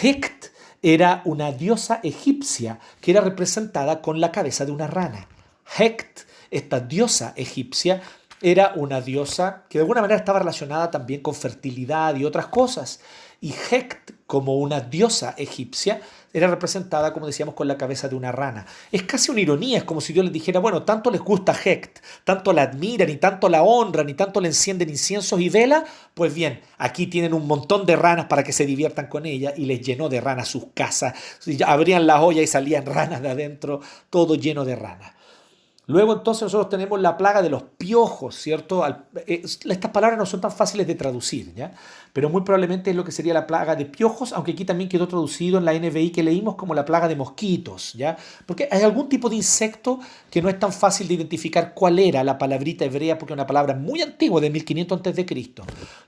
Heqt era una diosa egipcia que era representada con la cabeza de una rana. Heqt, esta diosa egipcia, era una diosa que de alguna manera estaba relacionada también con fertilidad y otras cosas. Y Heqt, como una diosa egipcia, era representada, como decíamos, con la cabeza de una rana. Es casi una ironía, es como si Dios les dijera, bueno, tanto les gusta Hecht, tanto la admiran y tanto la honran y tanto le encienden inciensos y velas, pues bien, aquí tienen un montón de ranas para que se diviertan con ella y les llenó de ranas sus casas. Abrían la olla y salían ranas de adentro, todo lleno de ranas. Luego entonces nosotros tenemos la plaga de los piojos, ¿cierto? Estas palabras no son tan fáciles de traducir, ¿ya? Pero muy probablemente es lo que sería la plaga de piojos, aunque aquí también quedó traducido en la NBI que leímos como la plaga de mosquitos, ¿ya? Porque hay algún tipo de insecto que no es tan fácil de identificar cuál era la palabrita hebrea, porque es una palabra muy antigua, de 1500 a.C.,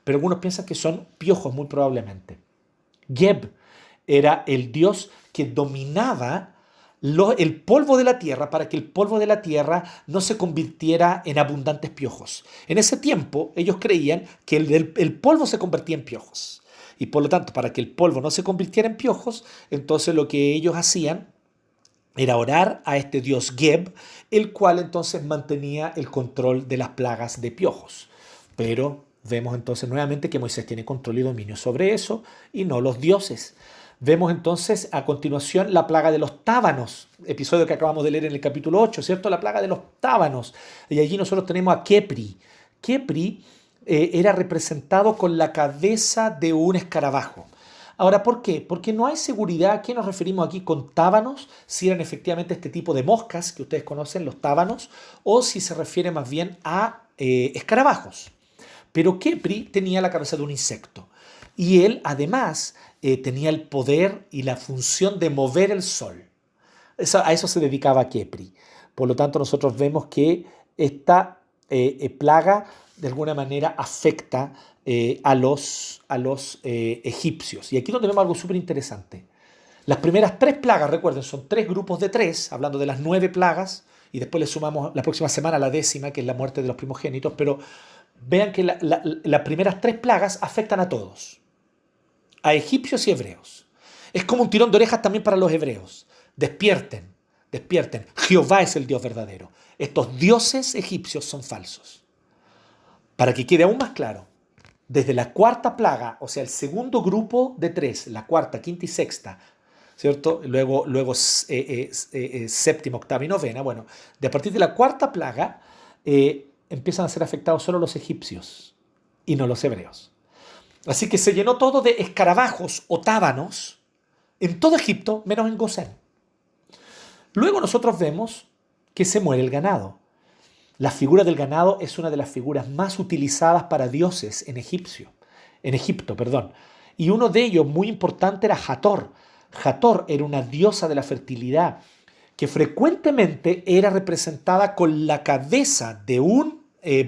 pero algunos piensan que son piojos muy probablemente. Geb era el dios que dominaba el polvo de la tierra para que el polvo de la tierra no se convirtiera en abundantes piojos. En ese tiempo ellos creían que el polvo se convertía en piojos. Y por lo tanto, para que el polvo no se convirtiera en piojos, entonces lo que ellos hacían era orar a este dios Geb, el cual entonces mantenía el control de las plagas de piojos. Pero vemos entonces nuevamente que Moisés tiene control y dominio sobre eso y no los dioses. Vemos entonces a continuación la plaga de los tábanos, episodio que acabamos de leer en el capítulo 8, ¿cierto? La plaga de los tábanos. Y allí nosotros tenemos a Kepri. Kepri era representado con la cabeza de un escarabajo. Ahora, ¿por qué? Porque no hay seguridad a qué nos referimos aquí con tábanos, si eran efectivamente este tipo de moscas que ustedes conocen, los tábanos, o si se refiere más bien a escarabajos. Pero Kepri tenía la cabeza de un insecto. Y él, además, tenía el poder y la función de mover el sol. A eso se dedicaba Kepri. Por lo tanto, nosotros vemos que esta plaga de alguna manera afecta a los egipcios. Y aquí es donde vemos algo súper interesante. Las primeras 3 plagas, recuerden, son 3 grupos de 3, hablando de las 9 plagas, y después le sumamos la próxima semana la 10ª, que es la muerte de los primogénitos, pero vean que las primeras 3 plagas afectan a todos, a egipcios y hebreos. Es como un tirón de orejas también para los hebreos. Despierten, despierten. Jehová es el Dios verdadero. Estos dioses egipcios son falsos. Para que quede aún más claro, desde la 4ª plaga, o sea, el segundo grupo de 3, la 4ª, 5ª y 6ª, ¿cierto? Luego 7ª, 8ª y 9ª. Bueno, a partir de la 4ª plaga empiezan a ser afectados solo los egipcios y no los hebreos. Así que se llenó todo de escarabajos o tábanos en todo Egipto, menos en Gosén. Luego nosotros vemos que se muere el ganado. La figura del ganado es una de las figuras más utilizadas para dioses en Egipto. Y uno de ellos, muy importante, era Hathor. Hathor era una diosa de la fertilidad que frecuentemente era representada con la cabeza de un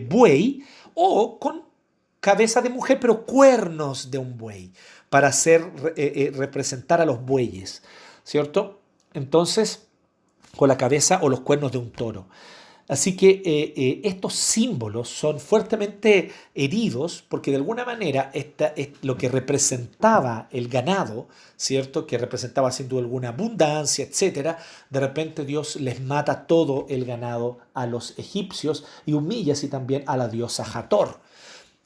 buey o con cabeza de mujer, pero cuernos de un buey, para representar a los bueyes, ¿cierto? Entonces, con la cabeza o los cuernos de un toro. Así que estos símbolos son fuertemente heridos porque de alguna manera lo que representaba el ganado, ¿cierto? Que representaba sin duda alguna abundancia, etcétera. De repente Dios les mata todo el ganado a los egipcios y humilla así también a la diosa Hathor.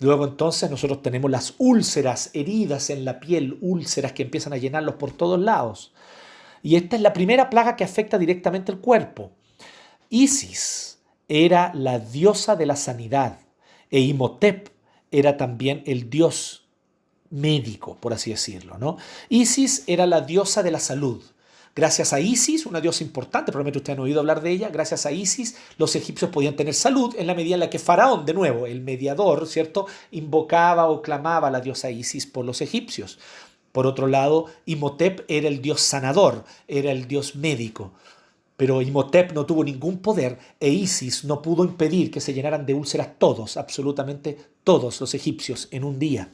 Luego entonces nosotros tenemos las úlceras, heridas en la piel, úlceras que empiezan a llenarlos por todos lados. Y esta es la primera plaga que afecta directamente el cuerpo. Isis era la diosa de la sanidad e Imhotep era también el dios médico, por así decirlo, ¿no? Isis era la diosa de la salud. Gracias a Isis, una diosa importante, probablemente ustedes han oído hablar de ella, gracias a Isis los egipcios podían tener salud en la medida en la que Faraón, de nuevo, el mediador, ¿cierto?, invocaba o clamaba a la diosa Isis por los egipcios. Por otro lado, Imhotep era el dios sanador, era el dios médico. Pero Imhotep no tuvo ningún poder e Isis no pudo impedir que se llenaran de úlceras todos, absolutamente todos los egipcios en un día.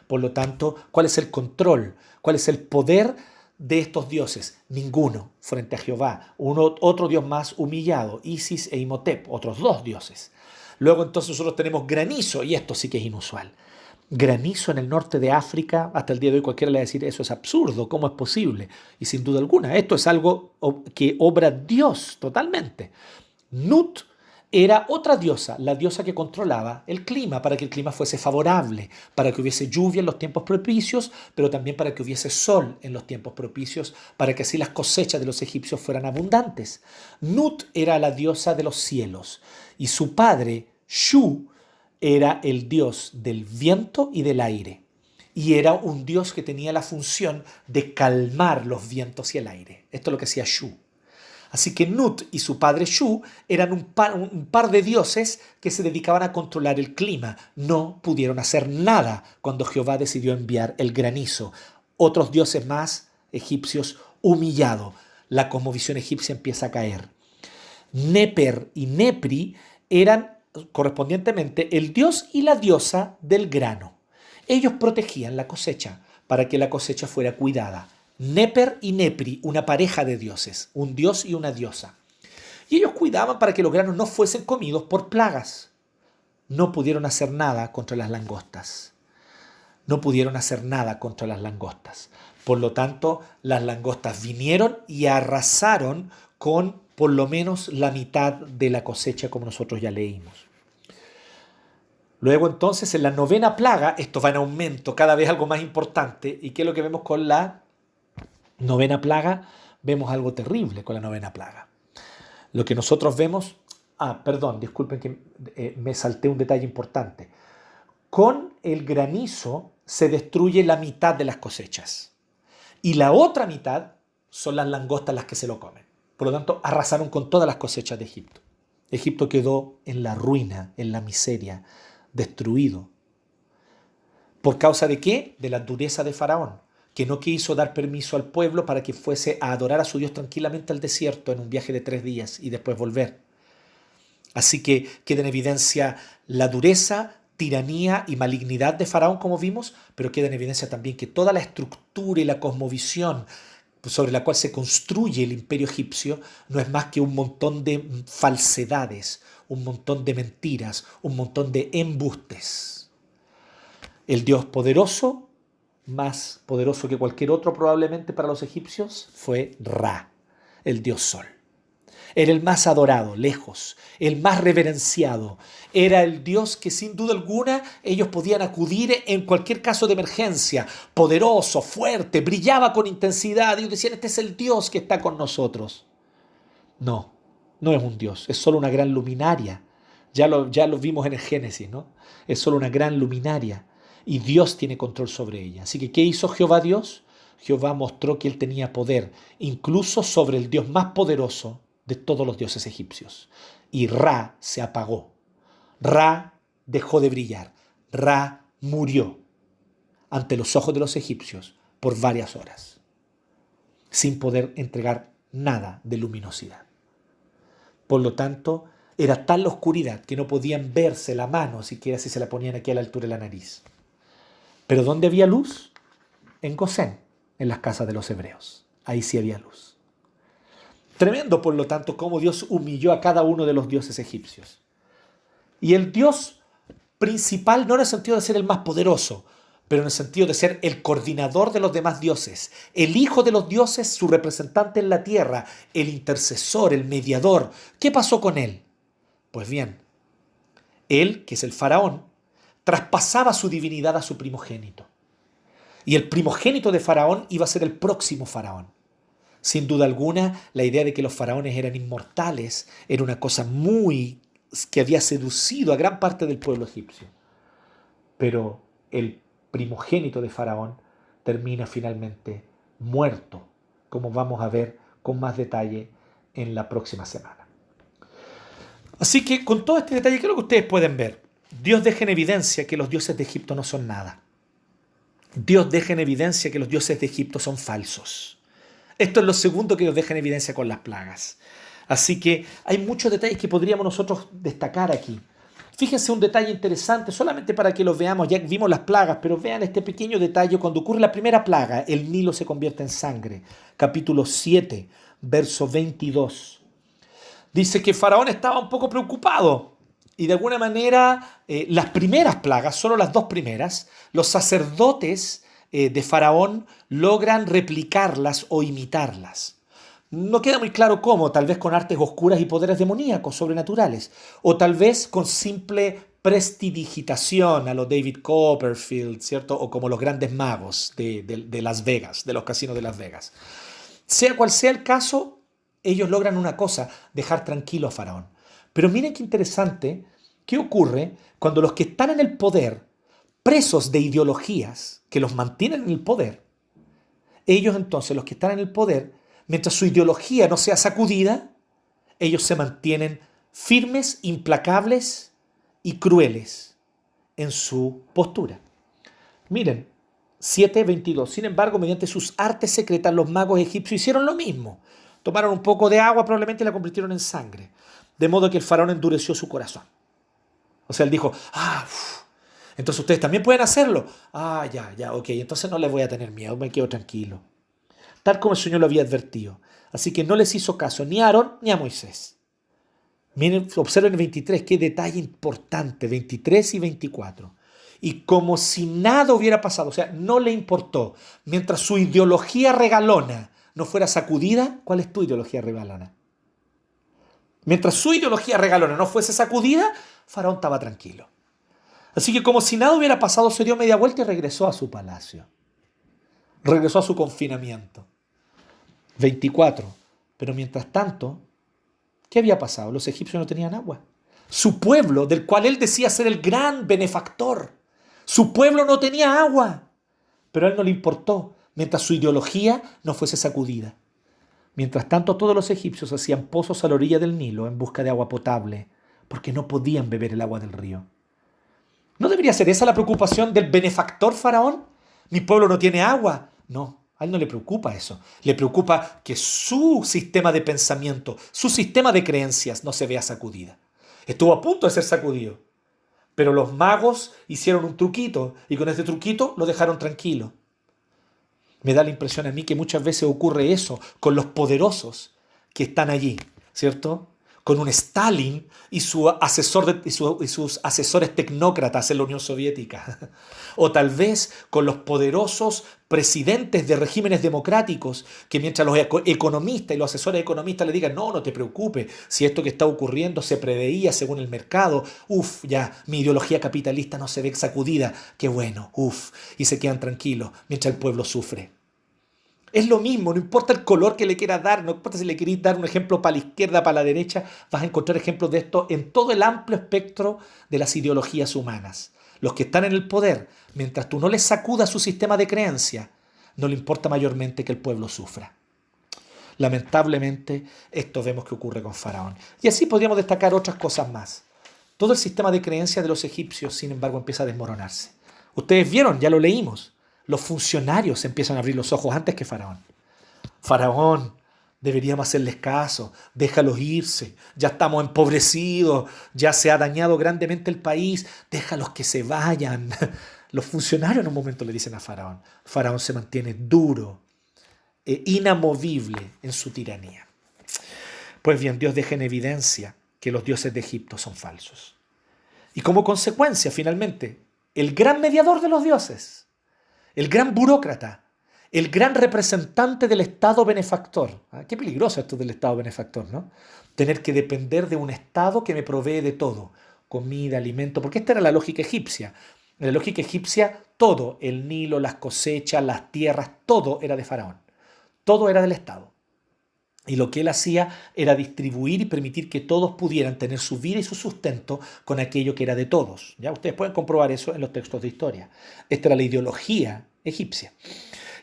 Por lo tanto, ¿cuál es el control? ¿Cuál es el poder de estos dioses? Ninguno frente a Jehová. Otro dios más humillado, Isis e Imhotep, otros 2 dioses. Luego entonces nosotros tenemos granizo, y esto sí que es inusual. Granizo en el norte de África, hasta el día de hoy cualquiera le va a decir, eso es absurdo, ¿cómo es posible? Y sin duda alguna, esto es algo que obra Dios totalmente. Nut era otra diosa, la diosa que controlaba el clima, para que el clima fuese favorable, para que hubiese lluvia en los tiempos propicios, pero también para que hubiese sol en los tiempos propicios, para que así las cosechas de los egipcios fueran abundantes. Nut era la diosa de los cielos y su padre, Shu, era el dios del viento y del aire. Y era un dios que tenía la función de calmar los vientos y el aire. Esto es lo que hacía Shu. Así que Nut y su padre Shu eran un par de dioses que se dedicaban a controlar el clima. No pudieron hacer nada cuando Jehová decidió enviar el granizo. Otros dioses más egipcios humillados. La cosmovisión egipcia empieza a caer. Neper y Nepri eran correspondientemente el dios y la diosa del grano. Ellos protegían la cosecha para que la cosecha fuera cuidada. Neper y Nepri, una pareja de dioses, un dios y una diosa. Y ellos cuidaban para que los granos no fuesen comidos por plagas. No pudieron hacer nada contra las langostas. No pudieron hacer nada contra las langostas. Por lo tanto, las langostas vinieron y arrasaron con por lo menos la mitad de la cosecha, como nosotros ya leímos. Luego entonces en la novena plaga, esto va en aumento, cada vez algo más importante. ¿Y qué es lo que vemos con la novena plaga? Vemos algo terrible con la novena plaga. Lo que nosotros vemos... disculpen que me salté un detalle importante. Con el granizo se destruye la mitad de las cosechas. Y la otra mitad son las langostas las que se lo comen. Por lo tanto, arrasaron con todas las cosechas de Egipto. Egipto quedó en la ruina, en la miseria, destruido. ¿Por causa de qué? De la dureza de Faraón, que no quiso dar permiso al pueblo para que fuese a adorar a su Dios tranquilamente al desierto en un viaje de 3 días y después volver. Así que queda en evidencia la dureza, tiranía y malignidad de Faraón, como vimos, pero queda en evidencia también que toda la estructura y la cosmovisión sobre la cual se construye el imperio egipcio no es más que un montón de falsedades, un montón de mentiras, un montón de embustes. El Dios poderoso, más poderoso que cualquier otro probablemente para los egipcios, fue Ra, el Dios Sol. Era el más adorado, lejos, el más reverenciado. Era el Dios que sin duda alguna ellos podían acudir en cualquier caso de emergencia. Poderoso, fuerte, brillaba con intensidad. Ellos decían, este es el Dios que está con nosotros. No, no es un Dios, es solo una gran luminaria. Ya lo vimos en el Génesis, ¿no? Es solo una gran luminaria y Dios tiene control sobre ella. Así que, ¿qué hizo Jehová Dios? Jehová mostró que él tenía poder, incluso sobre el Dios más poderoso de todos los dioses egipcios. Y Ra se apagó. Ra dejó de brillar. Ra murió ante los ojos de los egipcios por varias horas, sin poder entregar nada de luminosidad. Por lo tanto, era tal la oscuridad que no podían verse la mano, siquiera si se la ponían aquí a la altura de la nariz. Pero ¿dónde había luz? En Gosén, en las casas de los hebreos. Ahí sí había luz. Tremendo, por lo tanto, cómo Dios humilló a cada uno de los dioses egipcios. Y el Dios principal, no en el sentido de ser el más poderoso, pero en el sentido de ser el coordinador de los demás dioses, el hijo de los dioses, su representante en la tierra, el intercesor, el mediador. ¿Qué pasó con él? Pues bien, él, que es el faraón, traspasaba su divinidad a su primogénito. Y el primogénito de Faraón iba a ser el próximo faraón. Sin duda alguna, la idea de que los faraones eran inmortales era una cosa que había seducido a gran parte del pueblo egipcio. Pero el primogénito de Faraón termina finalmente muerto, como vamos a ver con más detalle en la próxima semana. Así que con todo este detalle, ¿qué es lo que ustedes pueden ver? Dios deja en evidencia que los dioses de Egipto no son nada. Dios deja en evidencia que los dioses de Egipto son falsos. Esto es lo segundo que Dios deja en evidencia con las plagas. Así que hay muchos detalles que podríamos nosotros destacar aquí. Fíjense un detalle interesante, solamente para que lo veamos. Ya vimos las plagas, pero vean este pequeño detalle. Cuando ocurre la primera plaga, el Nilo se convierte en sangre. Capítulo 7, verso 22. Dice que Faraón estaba un poco preocupado. Y de alguna manera, las primeras plagas, solo las 2 primeras, los sacerdotes de Faraón logran replicarlas o imitarlas. No queda muy claro cómo, tal vez con artes oscuras y poderes demoníacos, sobrenaturales, o tal vez con simple prestidigitación a los David Copperfield, ¿cierto? O como los grandes magos de Las Vegas, de los casinos de Las Vegas. Sea cual sea el caso, ellos logran una cosa, dejar tranquilo a Faraón. Pero miren qué interesante, qué ocurre cuando los que están en el poder, presos de ideologías que los mantienen en el poder, ellos entonces, los que están en el poder, mientras su ideología no sea sacudida, ellos se mantienen firmes, implacables y crueles en su postura. Miren, 7:22. Sin embargo, mediante sus artes secretas, los magos egipcios hicieron lo mismo. Tomaron un poco de agua, probablemente la convirtieron en sangre. De modo que el faraón endureció su corazón. O sea, él dijo, entonces ustedes también pueden hacerlo. Ya, ok, entonces no les voy a tener miedo, me quedo tranquilo. Tal como el Señor lo había advertido. Así que no les hizo caso ni a Aarón ni a Moisés. Miren, observen el 23, qué detalle importante, 23 y 24. Y como si nada hubiera pasado, o sea, no le importó, mientras su ideología regalona no fuera sacudida. ¿Cuál es tu ideología regalona? Mientras su ideología regalona no fuese sacudida, Faraón estaba tranquilo. Así que como si nada hubiera pasado, se dio media vuelta y regresó a su palacio. Regresó a su confinamiento. 24. Pero mientras tanto, ¿qué había pasado? Los egipcios no tenían agua. Su pueblo, del cual él decía ser el gran benefactor, su pueblo no tenía agua. Pero a él no le importó, mientras su ideología no fuese sacudida. Mientras tanto, todos los egipcios hacían pozos a la orilla del Nilo en busca de agua potable, porque no podían beber el agua del río. ¿No debería ser esa la preocupación del benefactor faraón? Mi pueblo no tiene agua. No, a él no le preocupa eso. Le preocupa que su sistema de pensamiento, su sistema de creencias no se vea sacudida. Estuvo a punto de ser sacudido. Pero los magos hicieron un truquito y con este truquito lo dejaron tranquilo. Me da la impresión a mí que muchas veces ocurre eso con los poderosos que están allí, ¿cierto? Con un Stalin y sus asesores tecnócratas en la Unión Soviética. O tal vez con los poderosos presidentes de regímenes democráticos que mientras los economistas y los asesores economistas le digan, no te preocupes, si esto que está ocurriendo se preveía según el mercado, ya, mi ideología capitalista no se ve sacudida, qué bueno, y se quedan tranquilos mientras el pueblo sufre. Es lo mismo, no importa el color que le quieras dar, no importa si le queréis dar un ejemplo para la izquierda, para la derecha, vas a encontrar ejemplos de esto en todo el amplio espectro de las ideologías humanas. Los que están en el poder, mientras tú no les sacudas su sistema de creencia, no le importa mayormente que el pueblo sufra. Lamentablemente, esto vemos que ocurre con Faraón. Y así podríamos destacar otras cosas más. Todo el sistema de creencia de los egipcios, sin embargo, empieza a desmoronarse. Ustedes vieron, ya lo leímos. Los funcionarios empiezan a abrir los ojos antes que Faraón. Faraón, deberíamos hacerles caso, déjalos irse, ya estamos empobrecidos, ya se ha dañado grandemente el país, déjalos que se vayan. Los funcionarios en un momento le dicen a Faraón. Faraón se mantiene duro e inamovible en su tiranía. Pues bien, Dios deja en evidencia que los dioses de Egipto son falsos. Y como consecuencia, finalmente, el gran mediador de los dioses, el gran burócrata, el gran representante del Estado benefactor. Qué peligroso esto del Estado benefactor, ¿no? Tener que depender de un Estado que me provee de todo, comida, alimento, porque esta era la lógica egipcia. En la lógica egipcia, todo, el Nilo, las cosechas, las tierras, todo era de Faraón. Todo era del Estado. Y lo que él hacía era distribuir y permitir que todos pudieran tener su vida y su sustento con aquello que era de todos. ¿Ya? Ustedes pueden comprobar eso en los textos de historia. Esta era la ideología egipcia.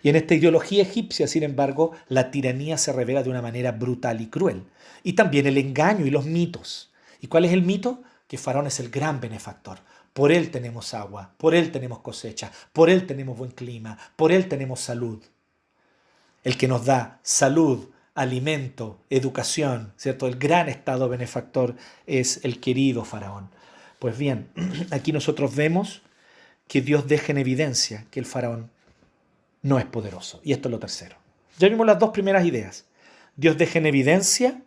Y en esta ideología egipcia, sin embargo, la tiranía se revela de una manera brutal y cruel. Y también el engaño y los mitos. ¿Y cuál es el mito? Que Faraón es el gran benefactor. Por él tenemos agua, por él tenemos cosecha, por él tenemos buen clima, por él tenemos salud. El que nos da salud, alimento, educación, ¿cierto? El gran Estado benefactor es el querido Faraón. Pues bien, aquí nosotros vemos que Dios deja en evidencia que el Faraón no es poderoso. Y esto es lo tercero. Ya vimos las dos primeras ideas. Dios deja en evidencia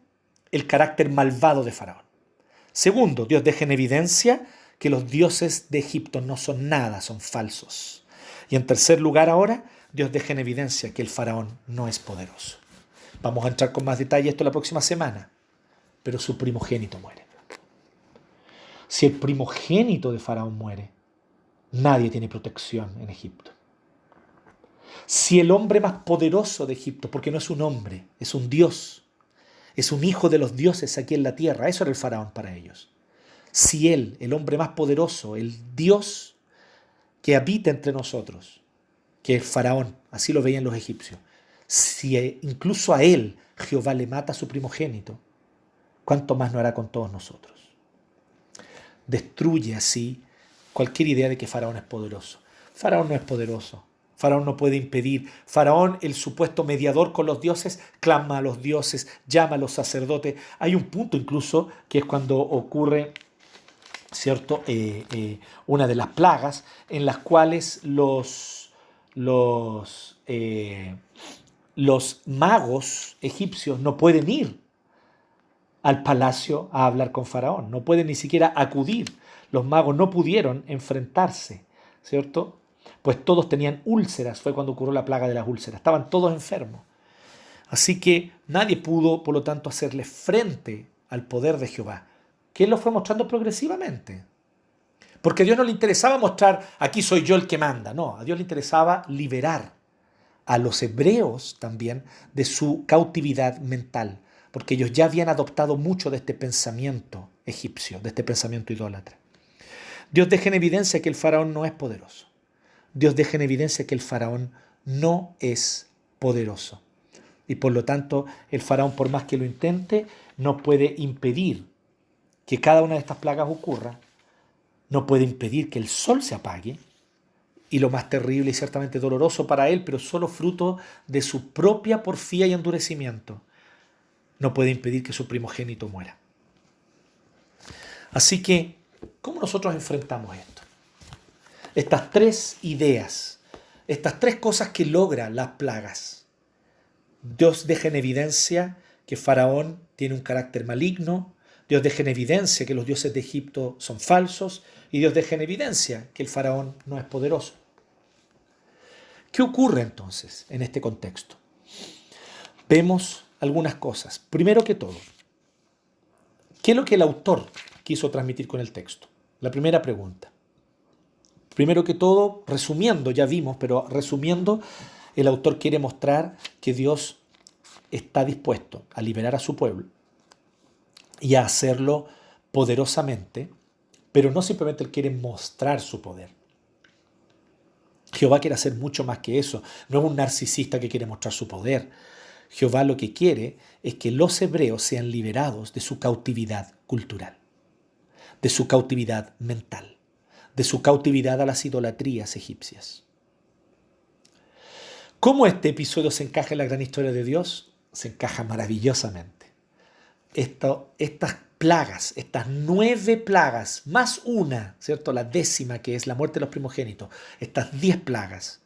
el carácter malvado de Faraón. Segundo, Dios deja en evidencia que los dioses de Egipto no son nada, son falsos. Y en tercer lugar ahora, Dios deja en evidencia que el Faraón no es poderoso. Vamos a entrar con más detalle esto la próxima semana. Pero su primogénito muere. Si el primogénito de Faraón muere, nadie tiene protección en Egipto. Si el hombre más poderoso de Egipto, porque no es un hombre, es un dios, es un hijo de los dioses aquí en la tierra, eso era el Faraón para ellos. Si él, el hombre más poderoso, el dios que habita entre nosotros, que es Faraón, así lo veían los egipcios, si incluso a él Jehová le mata a su primogénito, ¿cuánto más no hará con todos nosotros? Destruye así cualquier idea de que Faraón es poderoso. Faraón no es poderoso. Faraón no puede impedir. Faraón, el supuesto mediador con los dioses, clama a los dioses, llama a los sacerdotes. Hay un punto incluso que es cuando ocurre, ¿cierto? Una de las plagas en las cuales los magos egipcios no pueden ir al palacio a hablar con Faraón, no pueden ni siquiera acudir. Los magos no pudieron enfrentarse, ¿cierto? Pues todos tenían úlceras, fue cuando ocurrió la plaga de las úlceras, estaban todos enfermos. Así que nadie pudo, por lo tanto, hacerle frente al poder de Jehová, que él lo fue mostrando progresivamente. Porque a Dios no le interesaba mostrar, aquí soy yo el que manda, no, a Dios le interesaba liberar a los hebreos también de su cautividad mental, porque ellos ya habían adoptado mucho de este pensamiento egipcio, de este pensamiento idólatra. Dios deja en evidencia que el faraón no es poderoso. Dios deja en evidencia que el faraón no es poderoso. Y por lo tanto, el faraón, por más que lo intente, no puede impedir que cada una de estas plagas ocurra, no puede impedir que el sol se apague, y lo más terrible y ciertamente doloroso para él, pero solo fruto de su propia porfía y endurecimiento, no puede impedir que su primogénito muera. Así que, ¿cómo nosotros enfrentamos esto? Estas tres ideas, estas tres cosas que logran las plagas. Dios deja en evidencia que Faraón tiene un carácter maligno, Dios deja en evidencia que los dioses de Egipto son falsos y Dios deja en evidencia que el Faraón no es poderoso. ¿Qué ocurre entonces en este contexto? Vemos algunas cosas. Primero que todo, ¿qué es lo que el autor quiso transmitir con el texto? La primera pregunta. Primero que todo, resumiendo, ya vimos, pero resumiendo, el autor quiere mostrar que Dios está dispuesto a liberar a su pueblo y a hacerlo poderosamente, pero no simplemente él quiere mostrar su poder. Jehová quiere hacer mucho más que eso. No es un narcisista que quiere mostrar su poder. Jehová lo que quiere es que los hebreos sean liberados de su cautividad cultural, de su cautividad mental, de su cautividad a las idolatrías egipcias. ¿Cómo este episodio se encaja en la gran historia de Dios? Se encaja maravillosamente. Estas plagas, estas 9 plagas, más una, ¿cierto? La 10ª, que es la muerte de los primogénitos, estas 10 plagas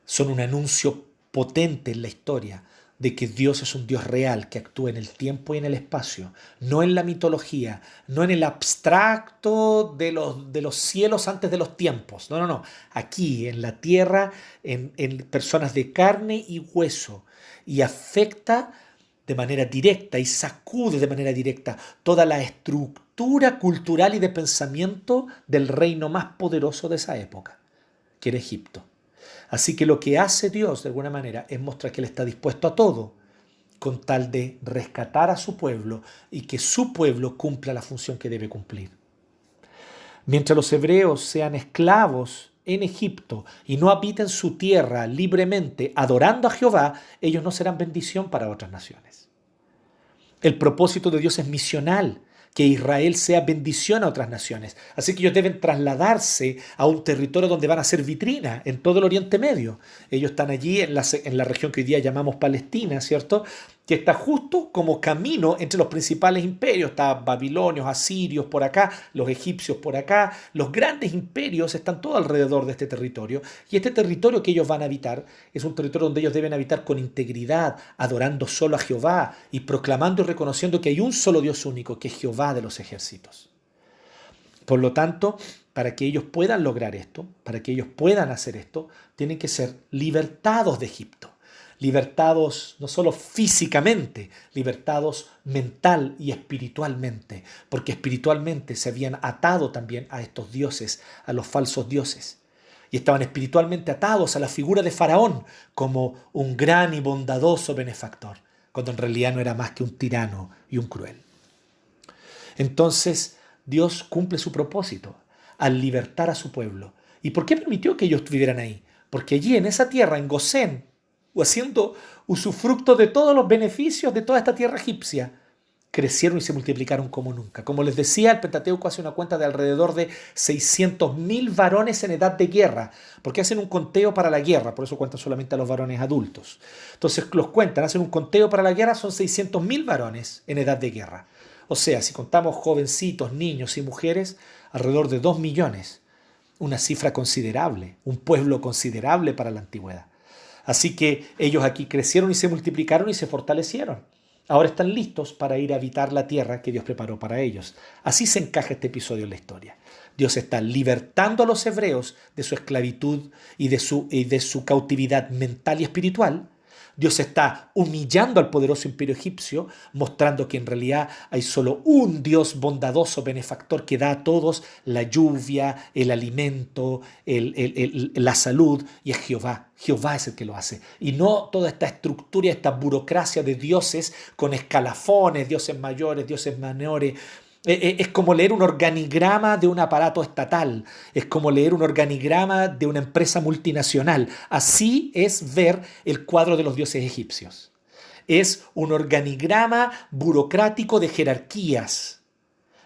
son un anuncio potente en la historia de que Dios es un Dios real que actúa en el tiempo y en el espacio, no en la mitología, no en el abstracto de los cielos antes de los tiempos. No. Aquí, en la tierra, en personas de carne y hueso, y afecta de manera directa y sacude de manera directa toda la estructura cultural y de pensamiento del reino más poderoso de esa época, que era Egipto. Así que lo que hace Dios, de alguna manera, es mostrar que Él está dispuesto a todo con tal de rescatar a su pueblo y que su pueblo cumpla la función que debe cumplir. Mientras los hebreos sean esclavos en Egipto y no habiten su tierra libremente adorando a Jehová, ellos no serán bendición para otras naciones. El propósito de Dios es misional, que Israel sea bendición a otras naciones. Así que ellos deben trasladarse a un territorio donde van a ser vitrina en todo el Oriente Medio. Ellos están allí en la región que hoy día llamamos Palestina, ¿cierto? Que está justo como camino entre los principales imperios. Está babilonios, asirios por acá, los egipcios por acá. Los grandes imperios están todo alrededor de este territorio. Y este territorio que ellos van a habitar es un territorio donde ellos deben habitar con integridad, adorando solo a Jehová y proclamando y reconociendo que hay un solo Dios único, que es Jehová de los ejércitos. Por lo tanto, para que ellos puedan lograr esto, para que ellos puedan hacer esto, tienen que ser libertados de Egipto. libertados no solo físicamente, libertados mental y espiritualmente, porque espiritualmente se habían atado también a estos dioses, a los falsos dioses. Y estaban espiritualmente atados a la figura de Faraón como un gran y bondadoso benefactor, cuando en realidad no era más que un tirano y un cruel. Entonces Dios cumple su propósito al libertar a su pueblo. ¿Y por qué permitió que ellos estuvieran ahí? Porque allí en esa tierra, en Gosén, o haciendo usufructo de todos los beneficios de toda esta tierra egipcia, crecieron y se multiplicaron como nunca. Como les decía, el Pentateuco hace una cuenta de alrededor de 600.000 varones en edad de guerra, porque hacen un conteo para la guerra, por eso cuentan solamente a los varones adultos. Entonces los cuentan, hacen un conteo para la guerra, son 600.000 varones en edad de guerra. O sea, si contamos jovencitos, niños y mujeres, alrededor de 2 millones. Una cifra considerable, un pueblo considerable para la antigüedad. Así que ellos aquí crecieron y se multiplicaron y se fortalecieron. Ahora están listos para ir a habitar la tierra que Dios preparó para ellos. Así se encaja este episodio en la historia. Dios está libertando a los hebreos de su esclavitud y de su cautividad mental y espiritual. Dios está humillando al poderoso imperio egipcio, mostrando que en realidad hay solo un Dios bondadoso, benefactor, que da a todos la lluvia, el alimento, la salud, y es Jehová. Jehová es el que lo hace. Y no toda esta estructura, esta burocracia de dioses con escalafones, dioses mayores, dioses menores. Es como leer un organigrama de un aparato estatal, es como leer un organigrama de una empresa multinacional. Así es ver el cuadro de los dioses egipcios. Es un organigrama burocrático de jerarquías.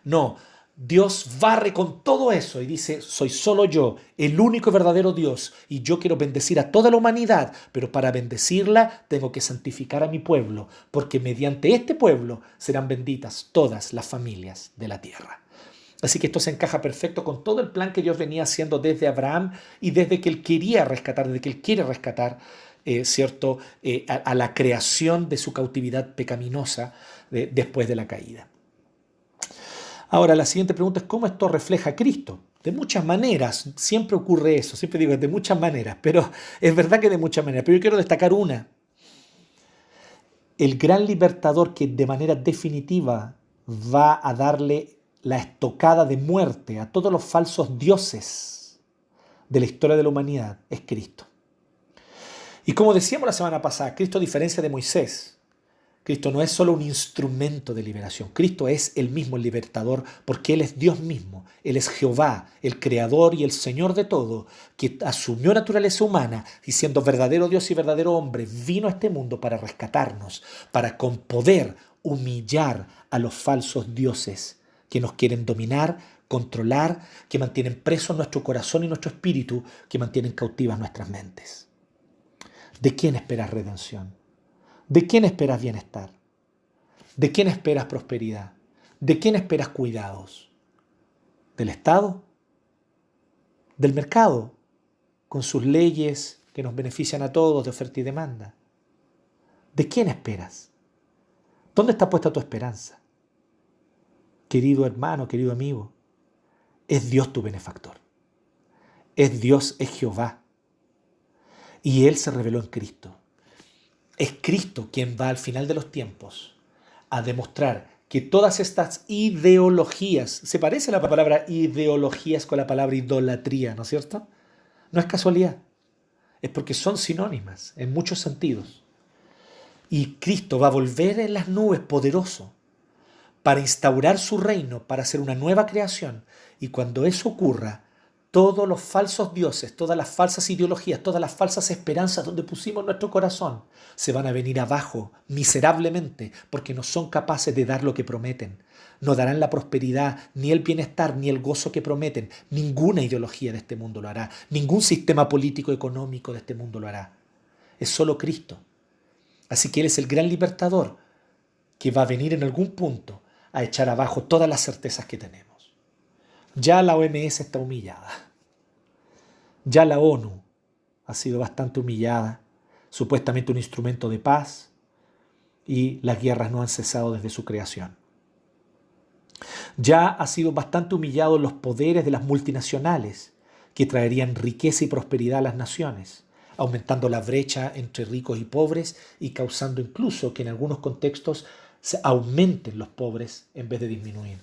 No, Dios barre con todo eso y dice, soy solo yo, el único y verdadero Dios, y yo quiero bendecir a toda la humanidad, pero para bendecirla tengo que santificar a mi pueblo, porque mediante este pueblo serán benditas todas las familias de la tierra. Así que esto se encaja perfecto con todo el plan que Dios venía haciendo desde Abraham y desde que Él quería rescatar, desde que Él quiere rescatar, ¿cierto? A la creación de su cautividad pecaminosa después de la caída. Ahora, la siguiente pregunta es ¿cómo esto refleja a Cristo? De muchas maneras, siempre ocurre eso, siempre digo de muchas maneras, pero es verdad que de muchas maneras, pero yo quiero destacar una. El gran libertador que de manera definitiva va a darle la estocada de muerte a todos los falsos dioses de la historia de la humanidad es Cristo. Y como decíamos la semana pasada, Cristo, a diferencia de Moisés, Cristo no es solo un instrumento de liberación. Cristo es el mismo libertador porque Él es Dios mismo. Él es Jehová, el creador y el Señor de todo, que asumió naturaleza humana y siendo verdadero Dios y verdadero hombre, vino a este mundo para rescatarnos, para con poder humillar a los falsos dioses que nos quieren dominar, controlar, que mantienen presos nuestro corazón y nuestro espíritu, que mantienen cautivas nuestras mentes. ¿De quién esperas redención? ¿De quién esperas bienestar? ¿De quién esperas prosperidad? ¿De quién esperas cuidados? ¿Del Estado? ¿Del mercado? Con sus leyes que nos benefician a todos de oferta y demanda. ¿De quién esperas? ¿Dónde está puesta tu esperanza? Querido hermano, querido amigo, es Dios tu benefactor. Es Dios, es Jehová. Y Él se reveló en Cristo. Es Cristo quien va al final de los tiempos a demostrar que todas estas ideologías, se parece la palabra ideologías con la palabra idolatría, ¿no es cierto? No es casualidad, es porque son sinónimas en muchos sentidos. Y Cristo va a volver en las nubes poderoso para instaurar su reino, para hacer una nueva creación. Y cuando eso ocurra, todos los falsos dioses, todas las falsas ideologías, todas las falsas esperanzas donde pusimos nuestro corazón, se van a venir abajo miserablemente porque no son capaces de dar lo que prometen. No darán la prosperidad, ni el bienestar, ni el gozo que prometen. Ninguna ideología de este mundo lo hará. Ningún sistema político económico de este mundo lo hará. Es solo Cristo. Así que Él es el gran libertador que va a venir en algún punto a echar abajo todas las certezas que tenemos. Ya la OMS está humillada. Ya la ONU ha sido bastante humillada, supuestamente un instrumento de paz, y las guerras no han cesado desde su creación. Ya ha sido bastante humillado los poderes de las multinacionales que traerían riqueza y prosperidad a las naciones. aumentando la brecha entre ricos y pobres y causando incluso que en algunos contextos se aumenten los pobres en vez de disminuir.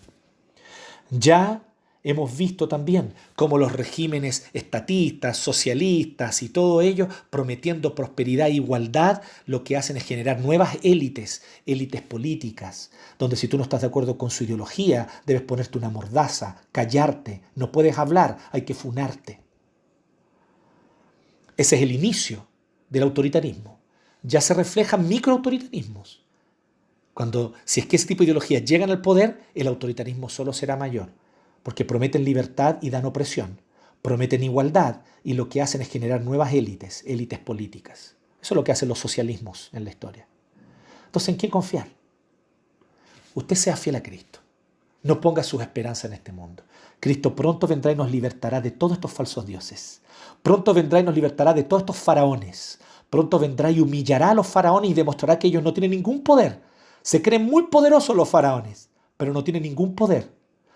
Ya hemos visto también cómo los regímenes estatistas, socialistas y todo ello, prometiendo prosperidad e igualdad, lo que hacen es generar nuevas élites, élites políticas, donde si tú no estás de acuerdo con su ideología, debes ponerte una mordaza, callarte, no puedes hablar, hay que funarte. Ese es el inicio del autoritarismo. Ya se reflejan microautoritarismos. Si es que ese tipo de ideologías llegan al poder, el autoritarismo solo será mayor, porque prometen libertad y dan opresión, prometen igualdad y lo que hacen es generar nuevas élites, élites políticas. Eso es lo que hacen los socialismos en la historia. Entonces, ¿en quién confiar? Usted sea fiel a Cristo. No ponga sus esperanzas en este mundo. Cristo pronto vendrá y nos libertará de todos estos falsos dioses. Pronto vendrá y nos libertará de todos estos faraones. Pronto vendrá y humillará a los faraones y demostrará que ellos no tienen ningún poder. Se creen muy poderosos los faraones, pero no tienen ningún poder.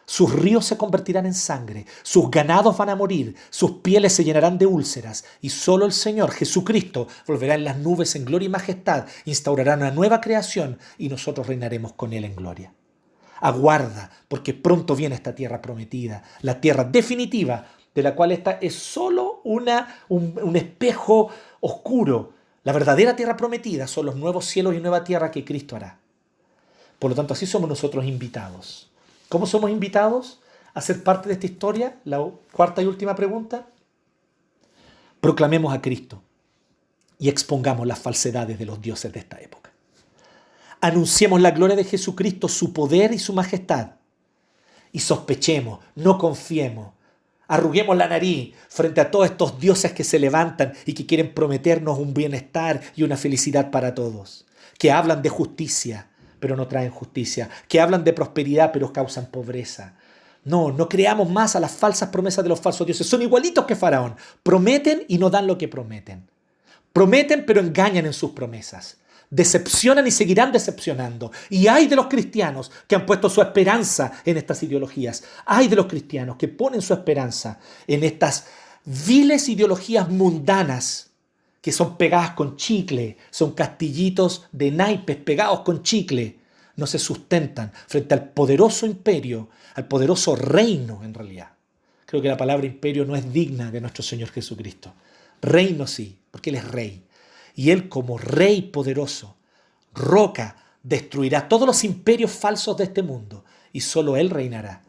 Sus ríos se convertirán en sangre, sus ganados van a morir, sus pieles se llenarán de úlceras y solo el Señor Jesucristo volverá en las nubes en gloria y majestad, instaurará una nueva creación y nosotros reinaremos con Él en gloria. Aguarda, porque pronto viene esta tierra prometida, la tierra definitiva, de la cual esta es solo un espejo oscuro. La verdadera tierra prometida son los nuevos cielos y nueva tierra que Cristo hará. Por lo tanto, así somos nosotros invitados. ¿Cómo somos invitados a ser parte de esta historia? La cuarta y última pregunta. Proclamemos a Cristo y expongamos las falsedades de los dioses de esta época. Anunciemos la gloria de Jesucristo, su poder y su majestad. Y sospechemos, no confiemos. Arruguemos la nariz frente a todos estos dioses que se levantan y que quieren prometernos un bienestar y una felicidad para todos. Que hablan de justicia, pero no traen justicia. Que hablan de prosperidad, pero causan pobreza. No creamos más a las falsas promesas de los falsos dioses. Son igualitos que Faraón. Prometen y no dan lo que prometen. Prometen, pero engañan en sus promesas. Decepcionan y seguirán decepcionando. Y hay de los cristianos que han puesto su esperanza en estas ideologías. Hay de los cristianos que ponen su esperanza en estas viles ideologías mundanas que son pegadas con chicle, son castillitos de naipes pegados con chicle. No se sustentan frente al poderoso imperio, al poderoso reino en realidad. Creo que la palabra imperio no es digna de nuestro Señor Jesucristo. Reino sí, porque Él es rey. Y Él como rey poderoso, roca, destruirá todos los imperios falsos de este mundo y solo Él reinará.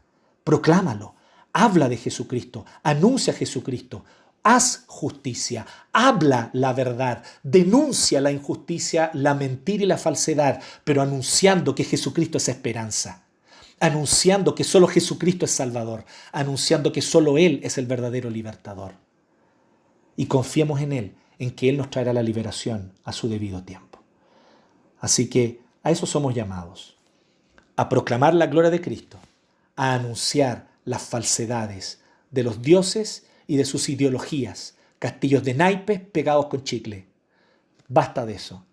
Proclámalo, habla de Jesucristo, anuncia a Jesucristo, haz justicia, habla la verdad, denuncia la injusticia, la mentira y la falsedad, pero anunciando que Jesucristo es esperanza, anunciando que solo Jesucristo es Salvador, anunciando que solo Él es el verdadero libertador. Y confiemos en Él, en que Él nos traerá la liberación a su debido tiempo. Así que a eso somos llamados, a proclamar la gloria de Cristo, a anunciar las falsedades de los dioses y de sus ideologías, castillos de naipes pegados con chicle. Basta de eso.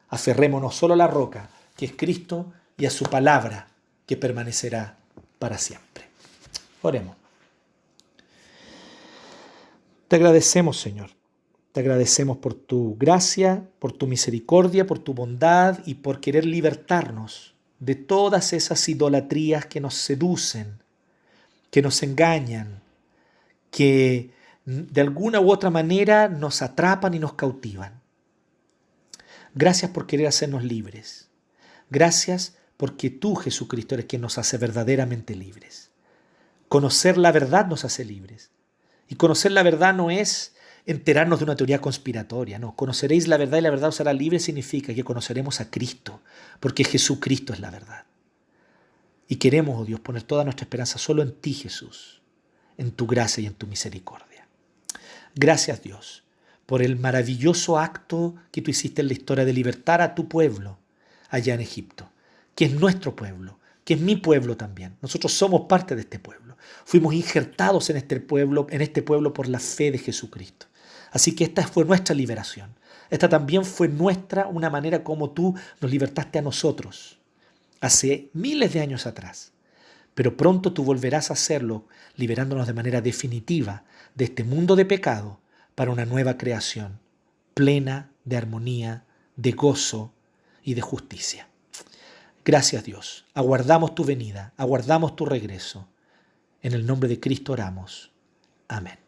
Aferrémonos solo a la roca, que es Cristo, y a su palabra, que permanecerá para siempre. Oremos. Te agradecemos, Señor. Te agradecemos por tu gracia, por tu misericordia, por tu bondad y por querer libertarnos de todas esas idolatrías que nos seducen, que nos engañan, que de alguna u otra manera nos atrapan y nos cautivan. Gracias por querer hacernos libres. Gracias porque tú, Jesucristo, eres quien nos hace verdaderamente libres. Conocer la verdad nos hace libres. Y conocer la verdad no es enterarnos de una teoría conspiratoria, no. Conoceréis la verdad y la verdad os hará libre significa que conoceremos a Cristo, porque Jesucristo es la verdad. Y queremos, oh Dios, poner toda nuestra esperanza solo en ti, Jesús, en tu gracia y en tu misericordia. Gracias, Dios, por el maravilloso acto que tú hiciste en la historia de libertar a tu pueblo allá en Egipto, que es nuestro pueblo, que es mi pueblo también. Nosotros somos parte de este pueblo. Fuimos injertados en este pueblo por la fe de Jesucristo. Así que esta fue nuestra liberación. Esta también fue una manera como tú nos libertaste a nosotros hace miles de años atrás. Pero pronto tú volverás a hacerlo, liberándonos de manera definitiva de este mundo de pecado para una nueva creación, plena de armonía, de gozo y de justicia. Gracias, Dios. Aguardamos tu venida, aguardamos tu regreso. En el nombre de Cristo oramos. Amén.